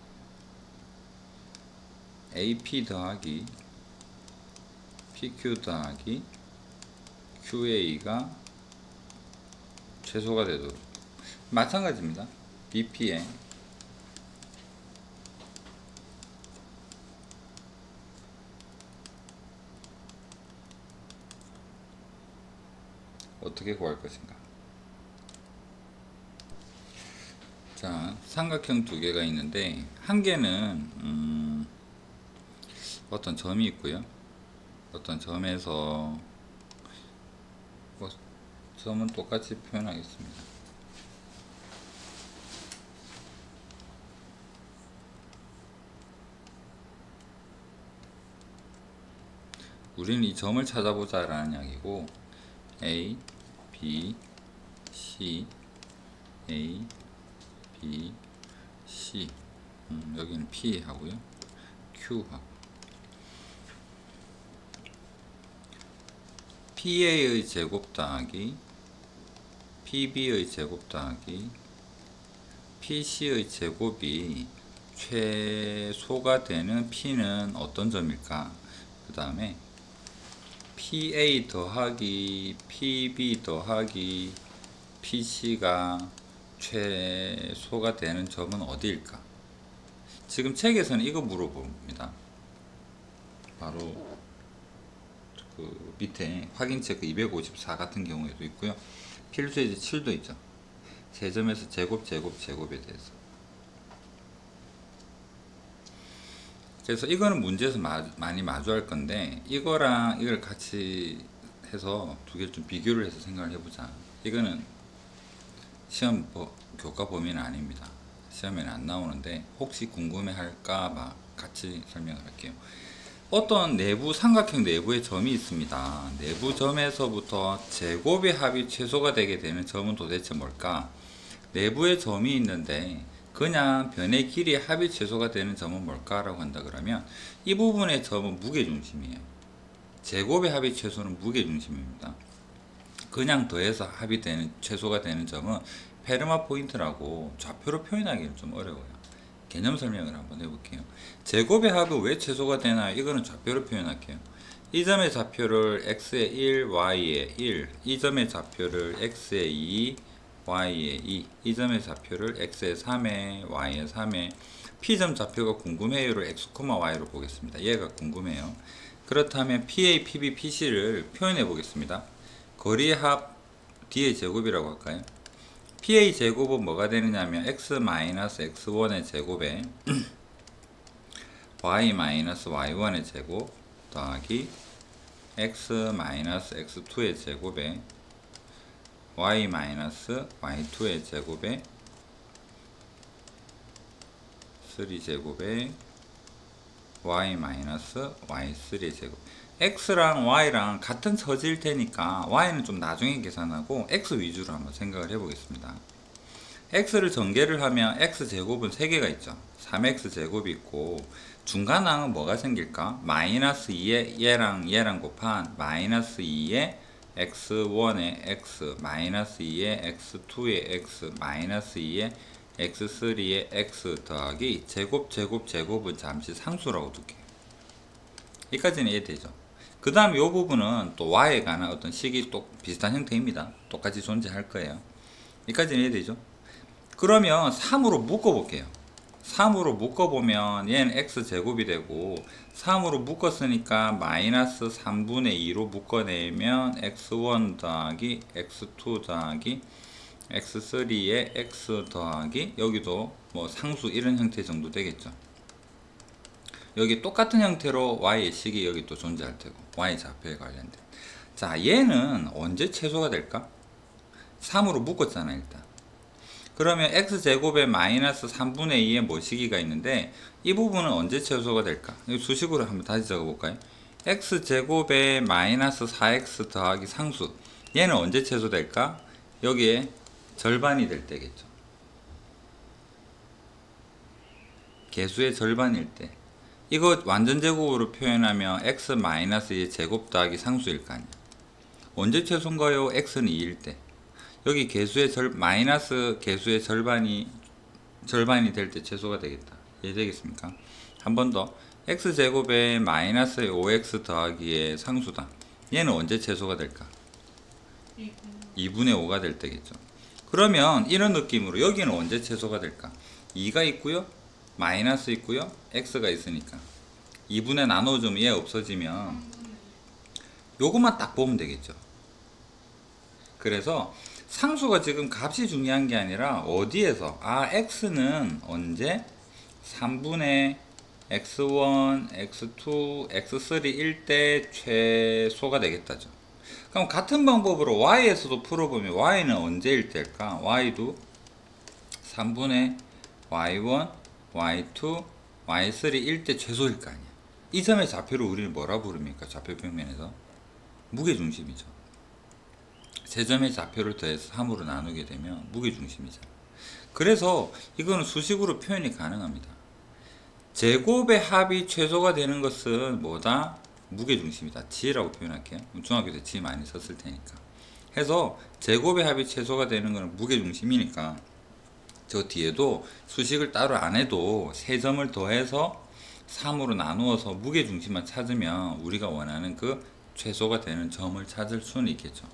AP 더하기 PQ 더하기 QA가 최소가 되도록, 마찬가지입니다. BP에 어떻게 구할 것인가? 자, 삼각형 두 개가 있는데 한 개는 어떤 점이 있고요. 어떤 점에서 뭐 점은 똑같이 표현하겠습니다. 우리는 이 점을 찾아보자 라는 이야기고 A, B, C, A, B, C 여기는 P 하고요. Q 하고 PA의 제곱 더하기 PB의 제곱 더하기 PC의 제곱이 최소가 되는 P는 어떤 점일까? 그 다음에 PA 더하기 PB 더하기 PC가 최소가 되는 점은 어디일까? 지금 책에서는 이거 물어봅니다. 바로 그 밑에 확인 체크 254 같은 경우에도 있고요. 필수예제 7도 있죠. 세 점에서 제곱에 대해서. 그래서 이거는 문제에서 많이 마주할 건데 이거랑 이걸 같이 해서 두 개를 좀 비교를 해서 생각을 해보자. 이거는 시험 교과 범위는 아닙니다. 시험에는 안 나오는데 혹시 궁금해할까봐 같이 설명을 할게요. 어떤 내부 삼각형 내부에 점이 있습니다. 내부 점에서부터 제곱의 합이 최소가 되게 되는 점은 도대체 뭘까? 내부에 점이 있는데 그냥 변의 길이의 합이 최소가 되는 점은 뭘까라고 한다 그러면 이 부분의 점은 무게중심이에요. 제곱의 합이 최소는 무게중심입니다. 그냥 더해서 합이 되는 최소가 되는 점은 페르마 포인트라고 좌표로 표현하기는 좀 어려워요. 개념 설명을 한번 해볼게요. 제곱의 합은 왜 최소가 되나요? 이거는 좌표로 표현할게요. 이 점의 좌표를 x에 1, y에 1, 이 점의 좌표를 x에 2, y에 2, 이 점의 좌표를 x에 3에 y에 3에 p점 좌표가 궁금해요를 x, y로 보겠습니다. 얘가 궁금해요. 그렇다면 PA, PB, PC를 표현해 보겠습니다. 거리의 합 D의 제곱이라고 할까요? PA 제곱은 뭐가 되느냐면 x-x1의 제곱에 y-y1의 제곱 더하기 x-x2의 제곱에 y-y2의 제곱에 3제곱에 y-y3의 제곱. x랑 y랑 같은 처지일 테니까 y는 좀 나중에 계산하고 x 위주로 한번 생각을 해보겠습니다. x를 전개를 하면 x제곱은 3개가 있죠. 3x 제곱이 있고 중간항은 뭐가 생길까? 마이너스 2에 얘랑 곱한 마이너스 2에 x1의 x, 마이너스 2에 x2의 x, 마이너스 2에 x3의 x 더하기 제곱은 잠시 상수라고 둘게요. 여기까지는 이해되죠? 그 다음 이 부분은 또 y에 관한 어떤 식이 또 비슷한 형태입니다. 똑같이 존재할 거예요. 여기까지는 이해되죠? 그러면 3으로 묶어볼게요. 3으로 묶어보면 얘는 x제곱이 되고 3으로 묶었으니까 마이너스 3분의 2로 묶어내면 x1 더하기 x2 더하기 x3의 x 더하기 여기도 뭐 상수 이런 형태 정도 되겠죠. 여기 똑같은 형태로 y의 식이 여기 또 존재할 테고 y 좌표에 관련된. 자, 얘는 언제 최소가 될까? 3으로 묶었잖아 일단. 그러면 x제곱에 마이너스 3분의 2의 모시기가 있는데 이 부분은 언제 최소가 될까? 여기 수식으로 한번 다시 적어볼까요? x제곱에 마이너스 4x 더하기 상수, 얘는 언제 최소될까? 여기에 절반이 될 때겠죠. 개수의 절반일 때. 이거 완전 제곱으로 표현하면 x 마이너스 2의 제곱 더하기 상수일 거 아니야. 언제 최소인가요? x는 2일 때. 여기 개수의 마이너스 개수의 절반이 될 때 최소가 되겠다. 이해되겠습니까? 한 번 더. x제곱에 마이너스 5x 더하기의 상수다. 얘는 언제 최소가 될까? 2분의 5가 될 때겠죠. 그러면 이런 느낌으로 여기는 언제 최소가 될까? 2가 있고요, 마이너스 있고요, x가 있으니까 2분의 나눠주면 얘 없어지면 요것만 딱 보면 되겠죠. 그래서 상수가 지금 값이 중요한 게 아니라 어디에서 x는 언제 3분의 x1, x2, x3일 때 최소가 되겠다죠. 그럼 같은 방법으로 y에서도 풀어보면 y는 언제일 때일까? y도 3분의 y1, y2, y3일 때 최소일 거 아니야. 이 점의 좌표를 우리는 뭐라 부릅니까? 좌표 평면에서 무게중심이죠. 세 점의 좌표를 더해서 3으로 나누게 되면 무게중심이잖아. 그래서 이거는 수식으로 표현이 가능합니다. 제곱의 합이 최소가 되는 것은 뭐다? 무게중심이다. G라고 표현할게요. 중학교 때 G 많이 썼을 테니까. 해서 제곱의 합이 최소가 되는 것은 무게중심이니까 저 뒤에도 수식을 따로 안 해도 세 점을 더해서 3으로 나누어서 무게중심만 찾으면 우리가 원하는 그 최소가 되는 점을 찾을 수는 있겠죠.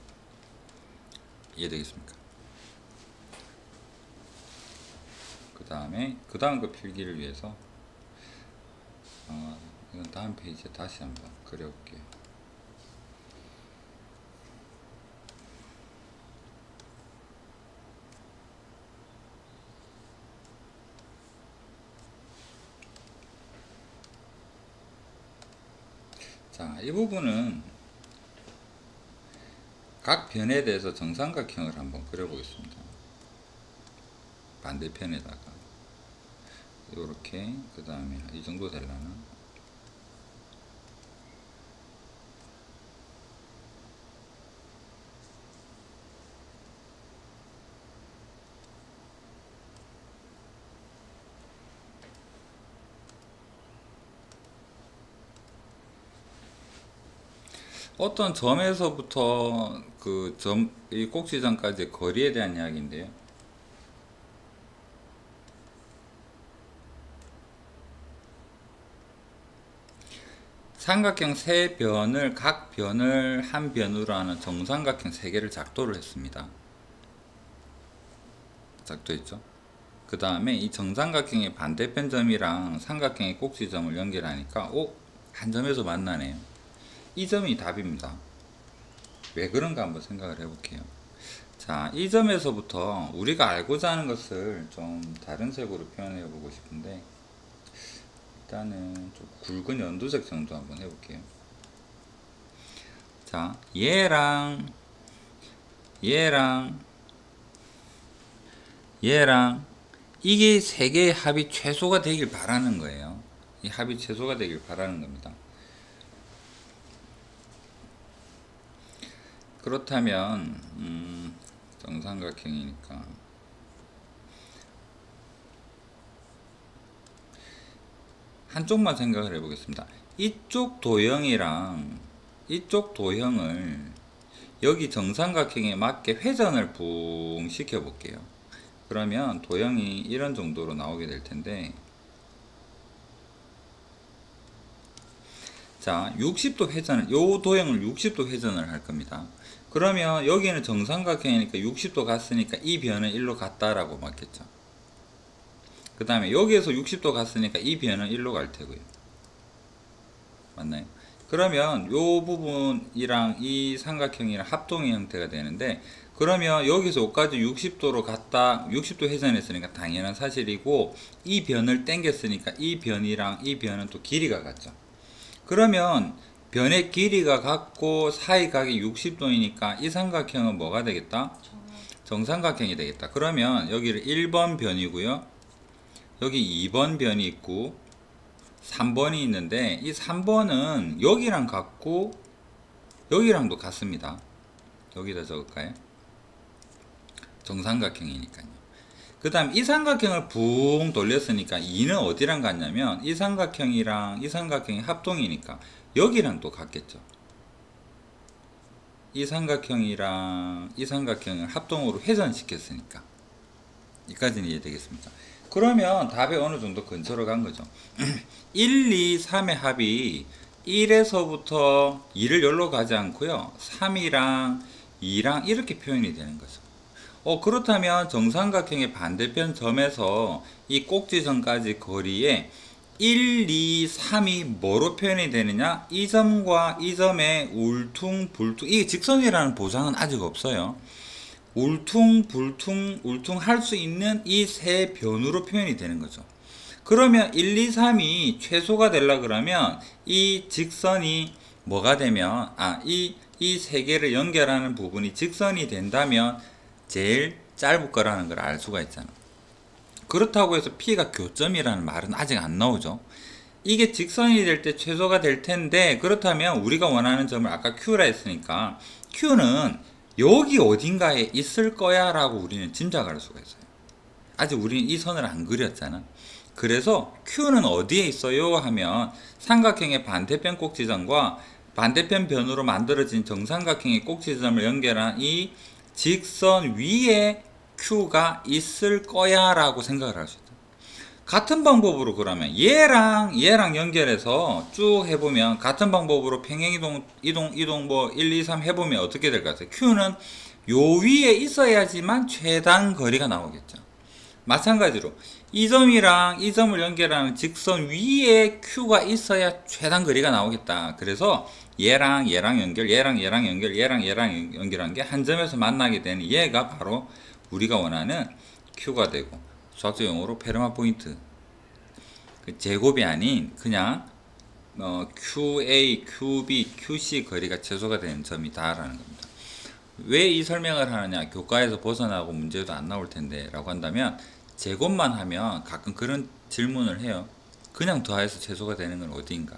이해되겠습니까? 그 다음 그 필기를 위해서 이건 다음 페이지에 다시 한번 그려볼게요. 자, 이 부분은 각 변에 대해서 정삼각형을 한번 그려보겠습니다. 반대편에다가 이렇게, 그 다음에 이 정도 되려나? 어떤 점에서부터 그 이 꼭지점까지 거리에 대한 이야기인데요. 삼각형 세 변을 각 변을 한 변으로 하는 정삼각형 세 개를 작도를 했습니다. 작도했죠. 그 다음에 이 정삼각형의 반대편 점이랑 삼각형의 꼭지점을 연결하니까 한 점에서 만나네요. 이 점이 답입니다. 왜 그런가 한번 생각을 해볼게요. 자, 이 점에서부터 우리가 알고자 하는 것을 좀 다른 색으로 표현해 보고 싶은데, 일단은 좀 굵은 연두색 정도 한번 해볼게요. 자, 얘랑 이게 세 개의 합이 최소가 되길 바라는 거예요. 이 합이 최소가 되길 바라는 겁니다. 그렇다면 정삼각형이니까 한쪽만 생각을 해보겠습니다. 이쪽 도형이랑 이쪽 도형을 여기 정삼각형에 맞게 회전을 붕 시켜 볼게요. 그러면 도형이 이런 정도로 나오게 될 텐데, 자, 60도 회전을, 요 도형을 60도 회전을 할 겁니다. 그러면 여기는 정삼각형이니까 60도 갔으니까 이 변은 1로 갔다라고 맞겠죠. 그 다음에 여기에서 60도 갔으니까 이 변은 1로 갈 테고요. 맞나요? 그러면 요 부분이랑 이 삼각형이랑 합동의 형태가 되는데, 그러면 여기서 여기까지 60도로 갔다, 60도 회전했으니까 당연한 사실이고, 이 변을 당겼으니까 이 변이랑 이 변은 또 길이가 같죠. 그러면 변의 길이가 같고 사이각이 60도이니까 이 삼각형은 뭐가 되겠다? 정삼각형이 되겠다. 그러면 여기를 1번 변이고요, 여기 2번 변이 있고 3번이 있는데, 이 3번은 여기랑 같고 여기랑도 같습니다. 여기다 적을까요? 정삼각형이니까요. 그 다음 이 삼각형을 붕 돌렸으니까 2는 어디랑 같냐면 이 삼각형이랑 이 삼각형이 합동이니까 여기랑 또 같겠죠. 이 삼각형이랑 이 삼각형을 합동으로 회전시켰으니까. 여기까지는 이해되겠습니까? 그러면 답에 어느 정도 근처로 간 거죠. 1, 2, 3의 합이 1에서부터 2를 열로 가지 않고요, 3이랑 2랑 이렇게 표현이 되는 거죠. 그렇다면 정삼각형의 반대편 점에서 이 꼭지점까지 거리에 1, 2, 3이 뭐로 표현이 되느냐? 이 점과 이 점의 울퉁불퉁, 이게 직선이라는 보장은 아직 없어요. 울퉁불퉁 할 수 있는 이 세 변으로 표현이 되는 거죠. 그러면 1, 2, 3이 최소가 되려 그러면 이 직선이 뭐가 되면 이 세 개를 연결하는 부분이 직선이 된다면 제일 짧을 거라는 걸 알 수가 있잖아. 그렇다고 해서 P가 교점이라는 말은 아직 안 나오죠. 이게 직선이 될 때 최소가 될 텐데, 그렇다면 우리가 원하는 점을 아까 Q라 했으니까 Q는 여기 어딘가에 있을 거야 라고 우리는 짐작할 수가 있어요. 아직 우리는 이 선을 안 그렸잖아. 그래서 Q는 어디에 있어요 하면 삼각형의 반대편 꼭지점과 반대편 변으로 만들어진 정삼각형의 꼭지점을 연결한 이 직선 위에 Q가 있을 거야 라고 생각을 할 수 있다. 같은 방법으로 그러면 얘랑 연결해서 쭉 해보면, 같은 방법으로 평행이동 뭐 1, 2, 3 해보면 어떻게 될 것 같아요? Q는 요 위에 있어야지만 최단 거리가 나오겠죠. 마찬가지로 이 점이랑 이 점을 연결하는 직선 위에 Q가 있어야 최단 거리가 나오겠다. 그래서 얘랑 연결, 얘랑 연결, 얘랑 연결한 게 한 점에서 만나게 되는 얘가 바로 우리가 원하는 Q가 되고, 수학적 용어로 페르마 포인트, 제곱이 아닌 그냥 QA, QB, QC 거리가 최소가 되는 점이다 라는 겁니다. 왜 이 설명을 하느냐, 교과에서 벗어나고 문제도 안 나올 텐데 라고 한다면, 제곱만 하면 가끔 그런 질문을 해요. 그냥 더해서 최소가 되는 건 어디인가?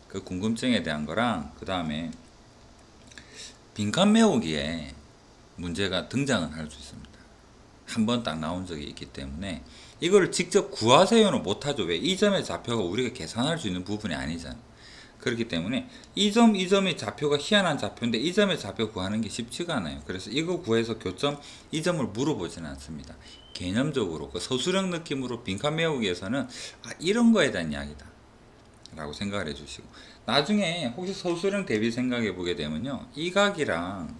그 궁금증에 대한 거랑, 그 다음에 빈칸 메우기에 문제가 등장은 할 수 있습니다. 한 번 딱 나온 적이 있기 때문에 이걸 직접 구하세요는 못하죠. 왜? 이 점의 좌표가 우리가 계산할 수 있는 부분이 아니잖아. 그렇기 때문에 이 점의 좌표가 희한한 좌표인데 이 점의 좌표 구하는 게 쉽지가 않아요. 그래서 이거 구해서 교점 이 점을 물어보지는 않습니다. 개념적으로 그 서술형 느낌으로 빈칸 메우기에서는 이런 거에 대한 이야기다 라고 생각을 해주시고, 나중에 혹시 서술형 대비 생각해 보게 되면요, 이 각이랑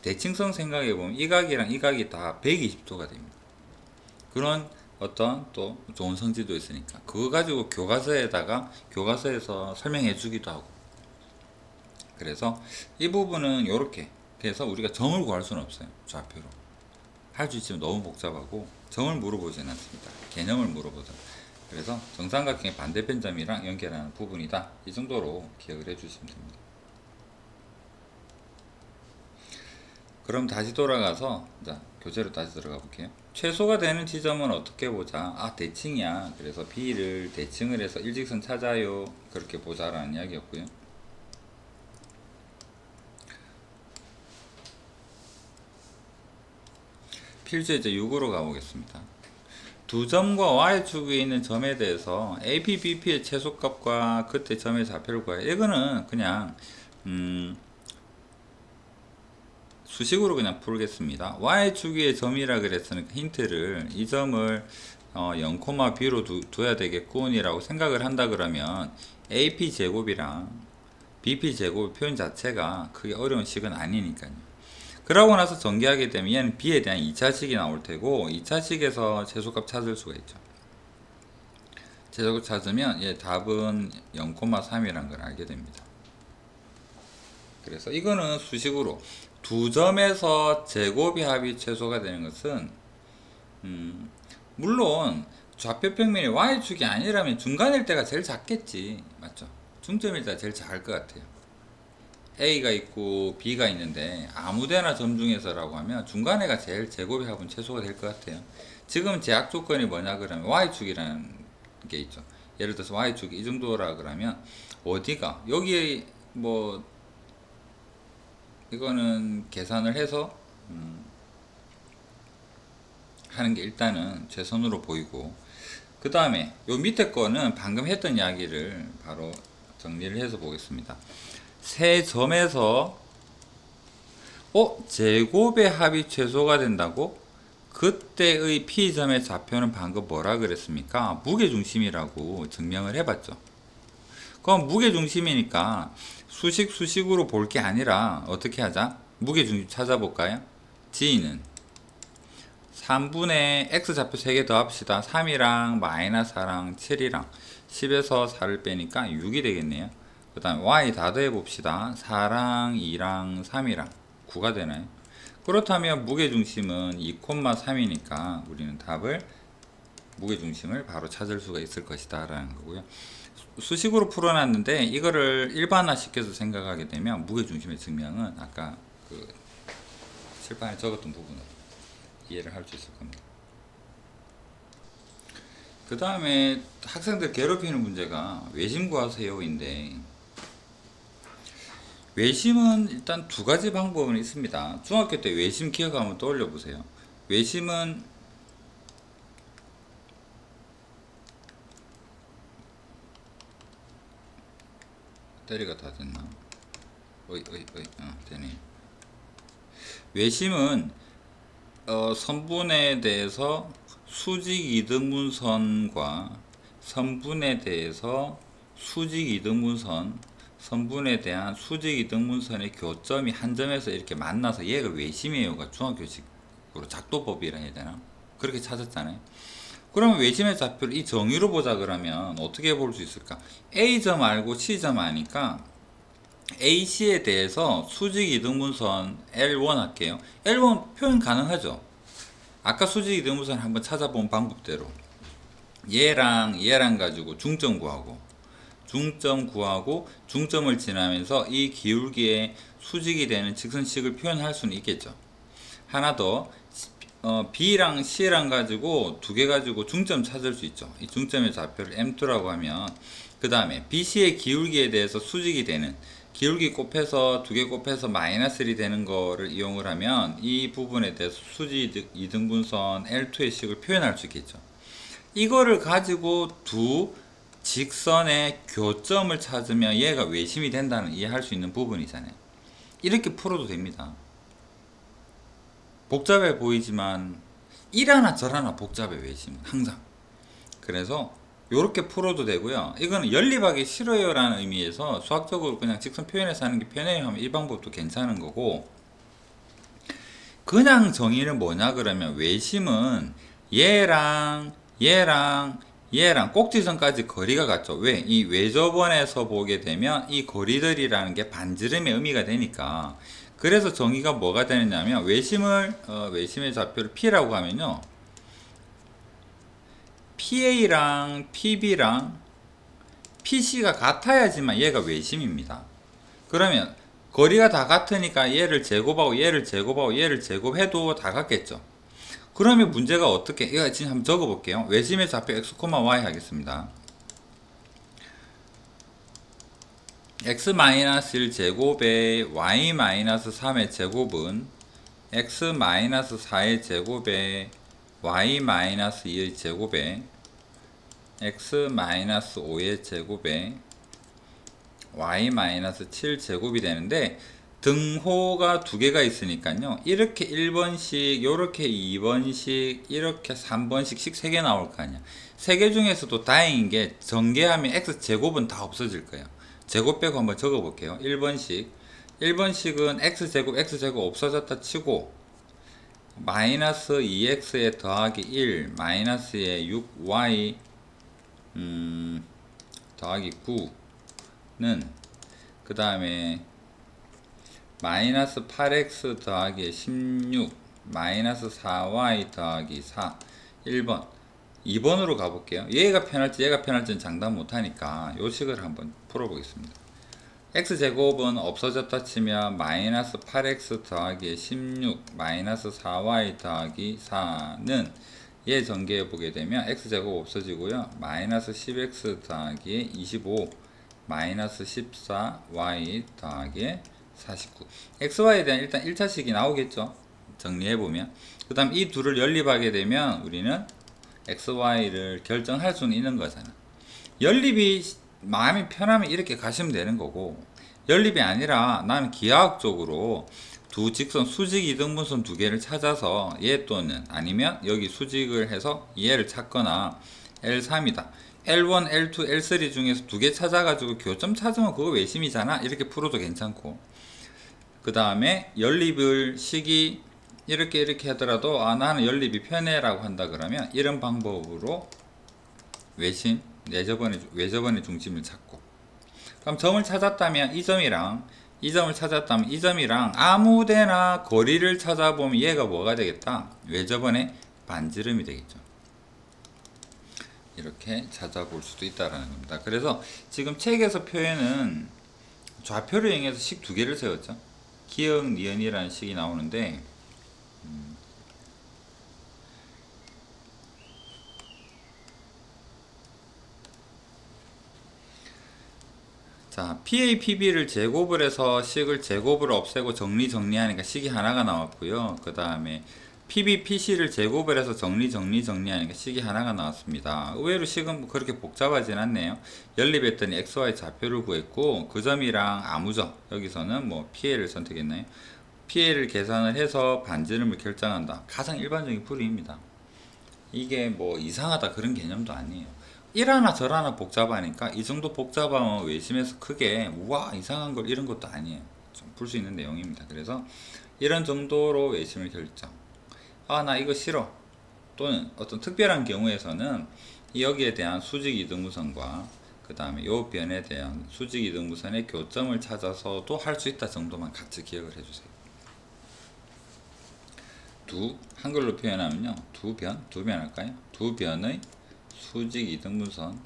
대칭성 생각해 보면 이 각이랑 이 각이 다 120도가 됩니다. 그런 어떤 또 좋은 성질도 있으니까 그거 가지고 교과서에서 설명해 주기도 하고, 그래서 이 부분은 이렇게 해서 우리가 점을 구할 수는 없어요. 좌표로 할 수 있지만 너무 복잡하고 점을 물어보지는 않습니다. 개념을 물어보죠. 그래서 정삼각형의 반대편 점이랑 연결하는 부분이다, 이 정도로 기억을 해 주시면 됩니다. 그럼 다시 돌아가서 교재로 다시 들어가 볼게요. 최소가 되는 지점은 어떻게 보자? 대칭이야. 그래서 B를 대칭을 해서 일직선 찾아요. 그렇게 보자라는 이야기였고요. 필주제 6으로 가보겠습니다. 두 점과 Y축 위에 있는 점에 대해서 AP, BP의 최소값과 그때 점의 좌표를 구해요. 이거는 그냥 수식으로 그냥 풀겠습니다. Y축 위에 점이라 그랬으니까 힌트를, 이 점을 0,B로 둬야 되겠군이라고 생각을 한다 그러면 AP 제곱이랑 BP 제곱 표현 자체가 크게 어려운 식은 아니니까요. 그러고 나서 전개하게 되면 얘는 B에 대한 2차식이 나올 테고, 2차식에서 최소값 찾을 수가 있죠. 최소값 찾으면 얘 답은 0,3이라는 걸 알게 됩니다. 그래서 이거는 수식으로 두 점에서 제곱이 합이 최소가 되는 것은 물론 좌표 평면이 Y축이 아니라면 중간일 때가 제일 작겠지, 맞죠? 중점일 때가 제일 작을 것 같아요. A가 있고 B가 있는데 아무데나 점 중에서라고 하면 중간에가 제일 제곱의 합은 최소가 될 것 같아요. 지금 제약 조건이 뭐냐 그러면 Y축이라는 게 있죠. 예를 들어서 Y축이 이 정도라 그러면 어디가, 여기 뭐 이거는 계산을 해서 하는 게 일단은 최선으로 보이고, 그 다음에 요 밑에 거는 방금 했던 이야기를 바로 정리를 해서 보겠습니다. 세 점에서 제곱의 합이 최소가 된다고? 그때의 P점의 좌표는 방금 뭐라 그랬습니까? 무게중심이라고 증명을 해봤죠. 그럼 무게중심이니까 수식으로 볼 게 아니라 어떻게 하자? 무게중심 찾아볼까요? G는 3분의 x좌표 3개 더합시다. 3이랑 마이너스 4랑 7이랑 10에서 4를 빼니까 6이 되겠네요. 그 다음에 y 다 더해봅시다. 4랑 2랑 3이랑 9가 되나요? 그렇다면 무게중심은 2,3이니까 우리는 답을 무게중심을 바로 찾을 수가 있을 것이다 라는 거고요. 수식으로 풀어놨는데 이거를 일반화시켜서 생각하게 되면 무게중심의 증명은 아까 그 칠판에 적었던 부분을 이해를 할 수 있을 겁니다. 그 다음에 학생들 괴롭히는 문제가 외심 구하세요인데, 외심은 일단 두 가지 방법은 있습니다. 중학교 때 외심 기억 한번 떠올려 보세요. 외심은 때리가 다 됐나? 되네. 외심은 선분에 대해서 수직 이등분선과 선분에 대해서 수직 이등분선, 선분에 대한 수직 이등분선의 교점이 한 점에서 이렇게 만나서 얘가 외심이에요가 중학교식으로 작도법이라 해야 되나? 그렇게 찾았잖아요. 그러면 외심의 좌표를 이 정의로 보자 그러면 어떻게 볼 수 있을까? A점 알고 C점 아니까 AC에 대해서 수직 이등분선 L1 할게요. L1 표현 가능하죠? 아까 수직 이등분선 한번 찾아본 방법대로 얘랑 가지고 중점 구하고 중점을 지나면서 이 기울기에 수직이 되는 직선식을 표현할 수는 있겠죠. 하나 더 B랑 C랑 가지고 두 개 가지고 중점 찾을 수 있죠. 이 중점의 좌표를 M2라고 하면 그 다음에 BC의 기울기에 대해서 수직이 되는 기울기 곱해서 두 개 곱해서 마이너스 1이 되는 거를 이용을 하면 이 부분에 대해서 수직 이등분선 L2의 식을 표현할 수 있겠죠. 이거를 가지고 두 직선의 교점을 찾으면 얘가 외심이 된다는 이해할 수 있는 부분이잖아요. 이렇게 풀어도 됩니다. 복잡해 보이지만 이라나 저라나 복잡해 외심은 항상. 그래서 요렇게 풀어도 되고요. 이거는 연립하기 싫어요 라는 의미에서 수학적으로 그냥 직선 표현해서 하는 게 편해요 하면 이 방법도 괜찮은 거고, 그냥 정의는 뭐냐 그러면 외심은 얘랑 꼭지선까지 거리가 같죠. 왜? 이 외접원에서 보게 되면 이 거리들이라는 게 반지름의 의미가 되니까. 그래서 정의가 뭐가 되느냐면 외심의 좌표를 P라고 하면요, PA랑 PB랑 PC가 같아야지만 얘가 외심입니다. 그러면 거리가 다 같으니까 얘를 제곱하고 얘를 제곱해도 다 같겠죠. 그러면 문제가 어떻게, 이거 지금 한번 적어 볼게요. 외심의 좌표 x, y 하겠습니다. x-1 제곱에 y-3의 제곱은 x-4의 제곱에 y-2의 제곱에 x-5의 제곱에 y-7 제곱이 되는데, 등호가 두 개가 있으니까요, 이렇게 1번씩, 요렇게 2번씩, 이렇게 3번씩씩 3개 나올 거 아니야. 3개 중에서도 다행인 게 전개하면 x제곱은 다 없어질 거예요. 제곱 빼고 한번 적어 볼게요. 1번씩은 x제곱 없어졌다 치고 마이너스 2x에 더하기 1 마이너스에 6y 더하기 9는 그 다음에 마이너스 8x 더하기 16 마이너스 4y 더하기 4 1번 2번으로 가볼게요. 얘가 편할지는 장담 못하니까 요 식을 한번 풀어보겠습니다. x제곱은 없어졌다 치면 마이너스 8x 더하기 16 마이너스 4y 더하기 4는 얘 전개해 보게 되면 x제곱 없어지고요, 마이너스 10x 더하기 25 마이너스 14y 더하기 49. xy에 대한 일단 1차식이 나오겠죠. 정리해보면. 그 다음 이 둘을 연립하게 되면 우리는 xy를 결정할 수는 있는 거잖아. 연립이 마음이 편하면 이렇게 가시면 되는 거고, 연립이 아니라 나는 기하학적으로 두 직선 수직 이등분선 두 개를 찾아서 얘 또는 아니면 여기 수직을 해서 얘를 찾거나 L3이다. L1, L2, L3 중에서 두 개 찾아가지고 교점 찾으면 그거 외심이잖아. 이렇게 풀어도 괜찮고, 그 다음에 연립을 식이 이렇게 하더라도 나는 연립이 편해라고 한다 그러면 이런 방법으로 외심 외접원의 중심을 찾고, 그럼 점을 찾았다면 이 점이랑 이 점을 찾았다면 이 점이랑 아무데나 거리를 찾아보면 얘가 뭐가 되겠다? 외접원의 반지름이 되겠죠. 이렇게 찾아볼 수도 있다라는 겁니다. 그래서 지금 책에서 표현은 좌표를 이용해서 식 두 개를 세웠죠. 기역, 니은이라는 식이 나오는데, 자, PA, PB를 제곱을 해서 식을 제곱을 없애고 정리하니까 식이 하나가 나왔고요. 그 다음에 PB, PC를 제곱을 해서 정리하니까 식이 하나가 나왔습니다. 의외로 식은 뭐 그렇게 복잡하진 않네요. 연립했더니 XY 좌표를 구했고, 그 점이랑 아무점, 여기서는 뭐 PA를 선택했나요? PA를 계산을 해서 반지름을 결정한다. 가장 일반적인 풀이입니다. 이게 뭐 이상하다 그런 개념도 아니에요. 이라나 저라나 복잡하니까 이 정도 복잡하면 외심에서 크게 우와 이상한 걸 이런 것도 아니에요. 좀 풀 수 있는 내용입니다. 그래서 이런 정도로 외심을 결정. 나 이거 싫어. 또는 어떤 특별한 경우에서는 여기에 대한 수직 이등분선과 그 다음에 요 변에 대한 수직 이등분선의 교점을 찾아서도 할 수 있다 정도만 같이 기억을 해주세요. 한글로 표현하면요, 두 변 할까요? 두 변의 수직 이등분선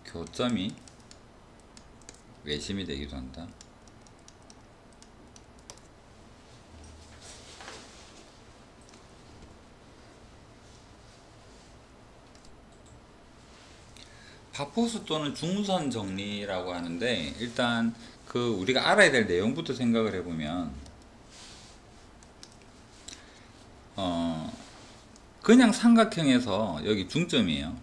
교점이 외심이 되기도 한다. 파포스 또는 중선 정리라고 하는데, 일단 그 우리가 알아야 될 내용부터 생각을 해보면, 그냥 삼각형에서 여기 중점이에요.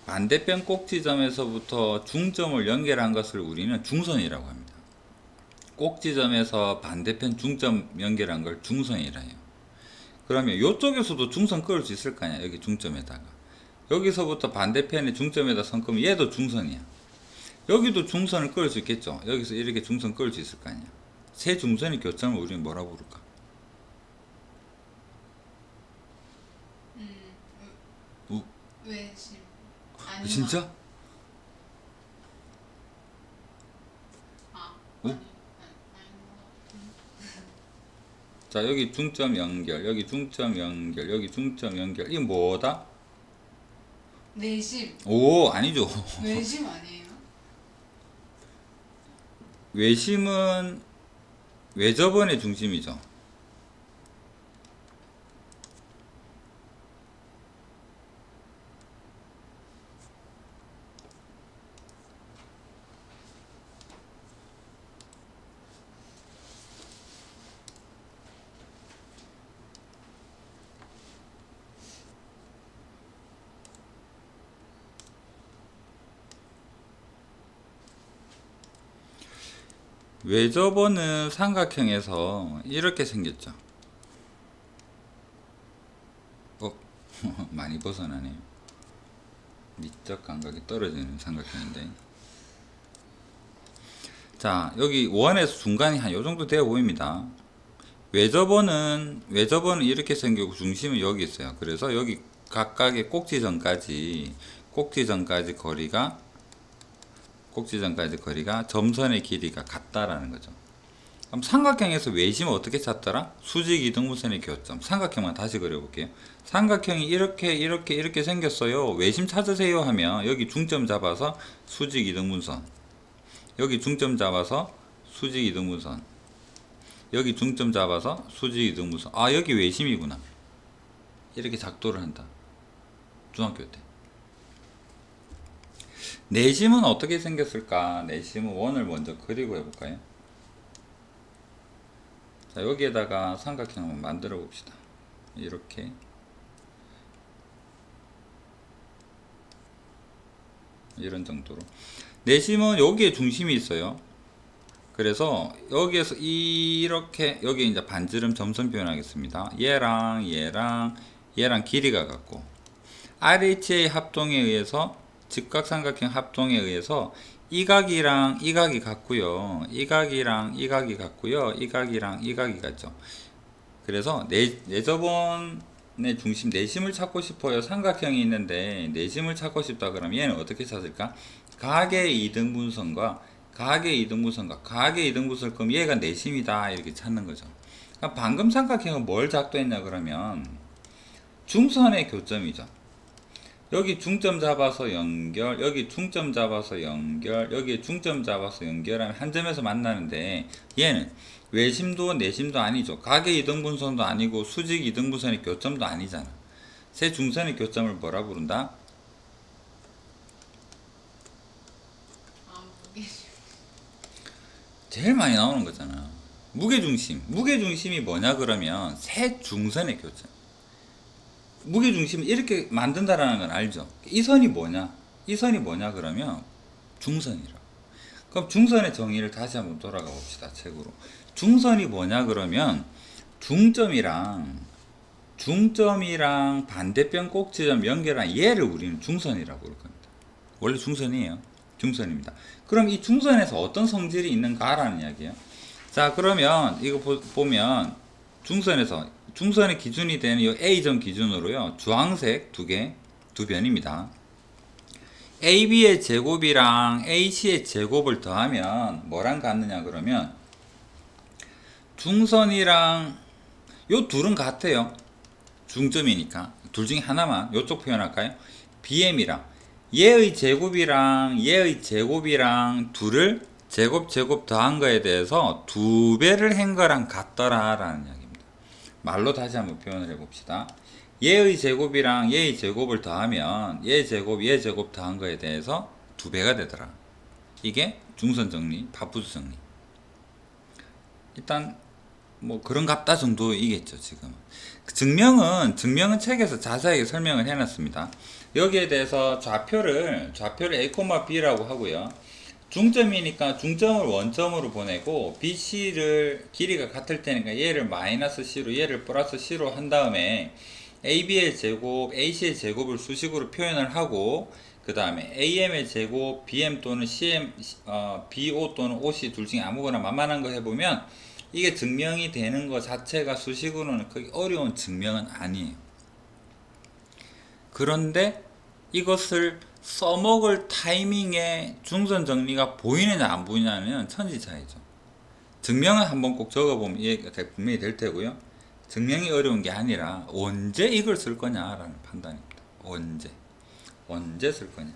반대편 꼭지점에서부터 중점을 연결한 것을 우리는 중선이라고 합니다. 꼭지점에서 반대편 중점 연결한 걸 중선이라 해요. 그러면 이쪽에서도 중선 그을 수 있을 거 아니야. 여기 중점에다가 여기서부터 반대편에 중점에다 선 그으면 얘도 중선이야. 여기도 중선을 그을 수 있겠죠. 여기서 이렇게 중선 그을 수 있을 거 아니야. 세 중선의 교점을 우리는 뭐라고 부를까? 외심. 진짜? 아닌 자, 여기 중점 연결, 여기 중점 연결, 여기 중점 연결. 이게 뭐다? 내심. 오, 아니죠. 외심 아니에요? 외심은 외접원의 중심이죠. 외접원은 삼각형에서 이렇게 생겼죠. 많이 벗어나네요. 미적 감각이 떨어지는 삼각형인데, 자, 여기 원에서 중간이 한 요정도 되어 보입니다. 외접원은 이렇게 생기고 중심은 여기 있어요. 그래서 여기 각각의 꼭지점까지 거리가 점선의 길이가 같다라는 거죠. 그럼 삼각형에서 외심은 어떻게 찾더라? 수직 이등분선의 교점. 삼각형만 다시 그려볼게요. 삼각형이 이렇게 생겼어요. 외심 찾으세요 하면 여기 중점 잡아서 수직 이등분선, 여기 중점 잡아서 수직 이등분선, 여기 중점 잡아서 수직 이등분선. 여기 외심이구나. 이렇게 작도를 한다. 중학교 때. 내심은 어떻게 생겼을까? 내심은 원을 먼저 그리고 해볼까요? 자, 여기에다가 삼각형 한번 만들어 봅시다. 이렇게 이런 정도로. 내심은 여기에 중심이 있어요. 그래서 여기에서 이렇게 여기 이제 반지름 점선 표현하겠습니다. 얘랑 길이가 같고, RHA 합동에 의해서, 직각삼각형 합동에 의해서 이 각이랑 이 각이 같고요. 이 각이랑 이 각이 같고요. 이 각이랑 이 각이 같죠. 그래서 내저번의 중심 내심을 찾고 싶어요. 삼각형이 있는데 내심을 찾고 싶다 그러면 얘는 어떻게 찾을까? 각의 이등분선과 각의 이등분선과 각의 이등분선 그럼 얘가 내심이다 이렇게 찾는 거죠. 그러니까 방금 삼각형은 뭘 작도했냐 그러면 중선의 교점이죠. 여기 중점 잡아서 연결, 여기 중점 잡아서 연결, 여기 중점 잡아서 연결하면 한 점에서 만나는데 얘는 외심도 내심도 아니죠. 각의 이등분선도 아니고 수직 이등분선의 교점도 아니잖아. 세 중선의 교점을 뭐라 부른다? 아, 무게. 제일 많이 나오는 거잖아. 무게중심. 무게중심이 뭐냐 그러면 세 중선의 교점. 무게중심을 이렇게 만든다라는 건 알죠? 이 선이 뭐냐? 이 선이 뭐냐 그러면 중선이라고. 그럼 중선의 정의를 다시 한번 돌아가 봅시다. 책으로. 중선이 뭐냐 그러면 중점이랑 반대편 꼭지점 연결한 얘를 우리는 중선이라고 그럴 겁니다. 원래 중선이에요. 중선입니다. 그럼 이 중선에서 어떤 성질이 있는가라는 이야기예요. 자, 그러면 이거 보면 중선의 기준이 되는 이 A점 기준으로요. 주황색 두 변입니다. AB의 제곱이랑 AC의 제곱을 더하면 뭐랑 같느냐 그러면 중선이랑 요 둘은 같아요. 중점이니까 둘 중에 하나만 요쪽 표현할까요? BM이랑 얘의 제곱이랑 둘을 제곱 더한 거에 대해서 두 배를 한 거랑 같더라 라는 이야기입니다. 말로 다시 한번 표현을 해봅시다. 얘의 제곱이랑 얘의 제곱을 더하면 얘 제곱 더한 거에 대해서 두 배가 되더라. 이게 중선 정리, 바쁘수 정리. 일단 뭐 그런갑다 정도이겠죠 지금. 증명은 책에서 자세하게 설명을 해놨습니다. 여기에 대해서 좌표를 A, B라고 하고요. 중점이니까 중점을 원점으로 보내고 BC를 길이가 같을 테니까 얘를 마이너스 C로 얘를 플러스 C로 한 다음에 AB의 제곱, AC의 제곱을 수식으로 표현을 하고 그 다음에 AM의 제곱, BM 또는 CM, BO 또는 OC 둘 중에 아무거나 만만한 거 해보면 이게 증명이 되는 것 자체가 수식으로는 크게 어려운 증명은 아니에요. 그런데 이것을 써먹을 타이밍에 중선 정리가 보이느냐 안 보이느냐는 천지차이죠. 증명은 한번 꼭 적어보면 이해가 분명히 될 테고요. 증명이 어려운 게 아니라 언제 이걸 쓸 거냐라는 판단입니다. 언제 쓸 거냐.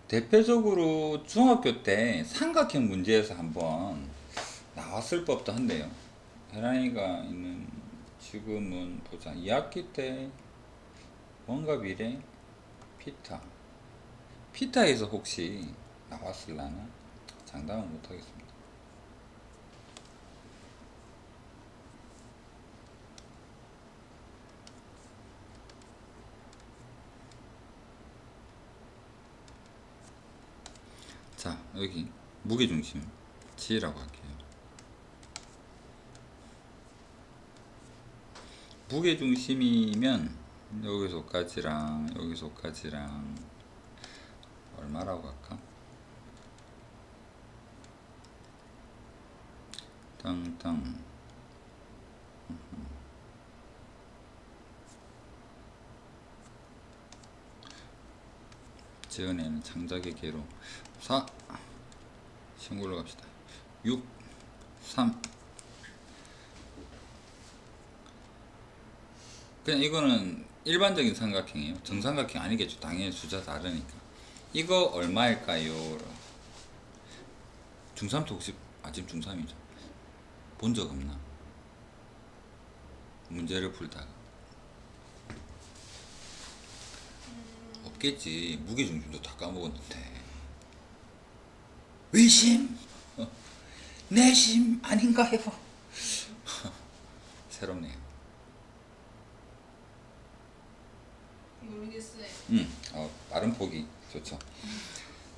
대표적으로 중학교 때 삼각형 문제에서 한번 나왔을 법도 한데요. 혜란이가 있는 지금은 보자. 2학기 때 원과 미래 피타에서 혹시 나왔을라나? 장담은 못하겠습니다. 자, 여기 무게중심치라고 할게요. 무게중심이면 여기서까지랑 얼마라고 할까? 땅땅 재은에는 장작의 개로 4 신고로 갑시다. 6 3 그냥 이거는 일반적인 삼각형이에요. 정삼각형 아니겠죠. 당연히 숫자 다르니까. 이거 얼마일까요? 중3도 혹시 지금 중3이죠. 본 적 없나? 문제를 풀다가 없겠지. 무게중심도 다 까먹었는데. 의심? 내심 아닌가요? 새롭네요. 모르겠어요. 빠른 포기 좋죠.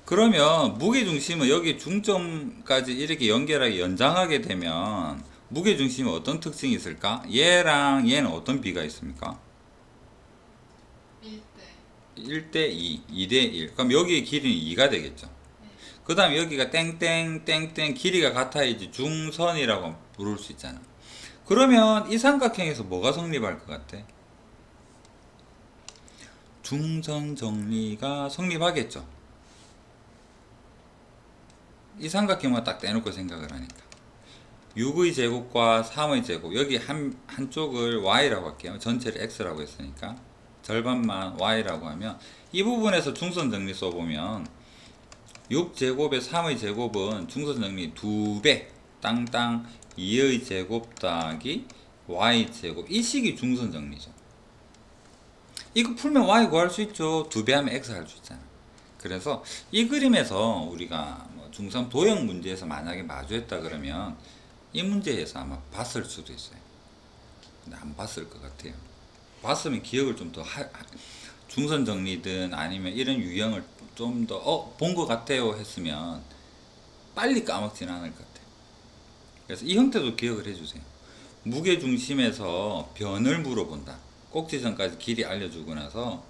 그러면 무게중심은 여기 중점까지 이렇게 연결하게 연장하게 되면 무게중심에 어떤 특징이 있을까? 얘랑 얘는 어떤 비가 있습니까? 1대 1대 2, 2대 1. 그럼 여기의 길이는 2가 되겠죠. 그 다음에 여기가 땡땡땡땡 길이가 같아야지 중선이라고 부를 수 있잖아. 그러면 이 삼각형에서 뭐가 성립할 것 같아? 중선 정리가 성립하겠죠. 이 삼각형만 딱 떼놓고 생각을 하니까 6의 제곱과 3의 제곱, 여기 한쪽을 y라고 할게요. 전체를 x라고 했으니까 절반만 y라고 하면 이 부분에서 중선 정리 써보면 6제곱에 3의 제곱은 중선 정리 2배 땅땅 2의 제곱 더하기 y제곱, 이 식이 중선 정리죠. 이거 풀면 y 구할 수 있죠. 2배 하면 x 할 수 있잖아. 그래서 이 그림에서 우리가 뭐 중3 도형 문제에서 만약에 마주했다 그러면 이 문제에서 아마 봤을 수도 있어요. 근데 안 봤을 것 같아요. 봤으면 기억을 좀 더 중선 정리든 아니면 이런 유형을 좀 더 본 것 같아요 했으면 빨리 까먹진 않을 것 같아요. 그래서 이 형태도 기억을 해주세요. 무게중심에서 변을 물어본다. 꼭지선까지 길이 알려주고 나서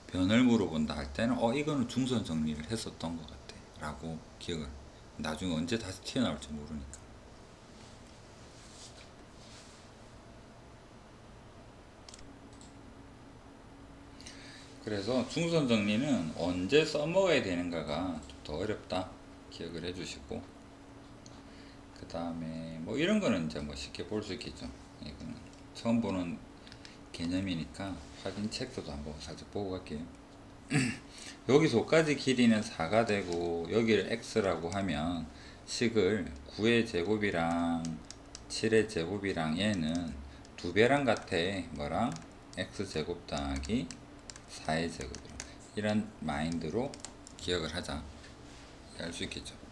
변을 물어본다 할 때는 이거는 중선 정리를 했었던 것 같아 라고 기억을, 나중에 언제 다시 튀어나올지 모르니까. 그래서 중선 정리는 언제 써먹어야 되는가가 좀 더 어렵다 기억을 해주시고, 그 다음에 뭐 이런 거는 이제 뭐 쉽게 볼 수 있겠죠. 이거는 처음 보는 개념이니까 확인 책도 한번 살짝 보고 갈게요. 여기서까지 길이는 4가 되고 여기를 x라고 하면 식을 9의 제곱이랑 7의 제곱이랑 얘는 2배랑 같아. 뭐랑? x제곱 더하기 4의 제곱이랑, 이런 마인드로 기억을 하자 할 수 있겠죠.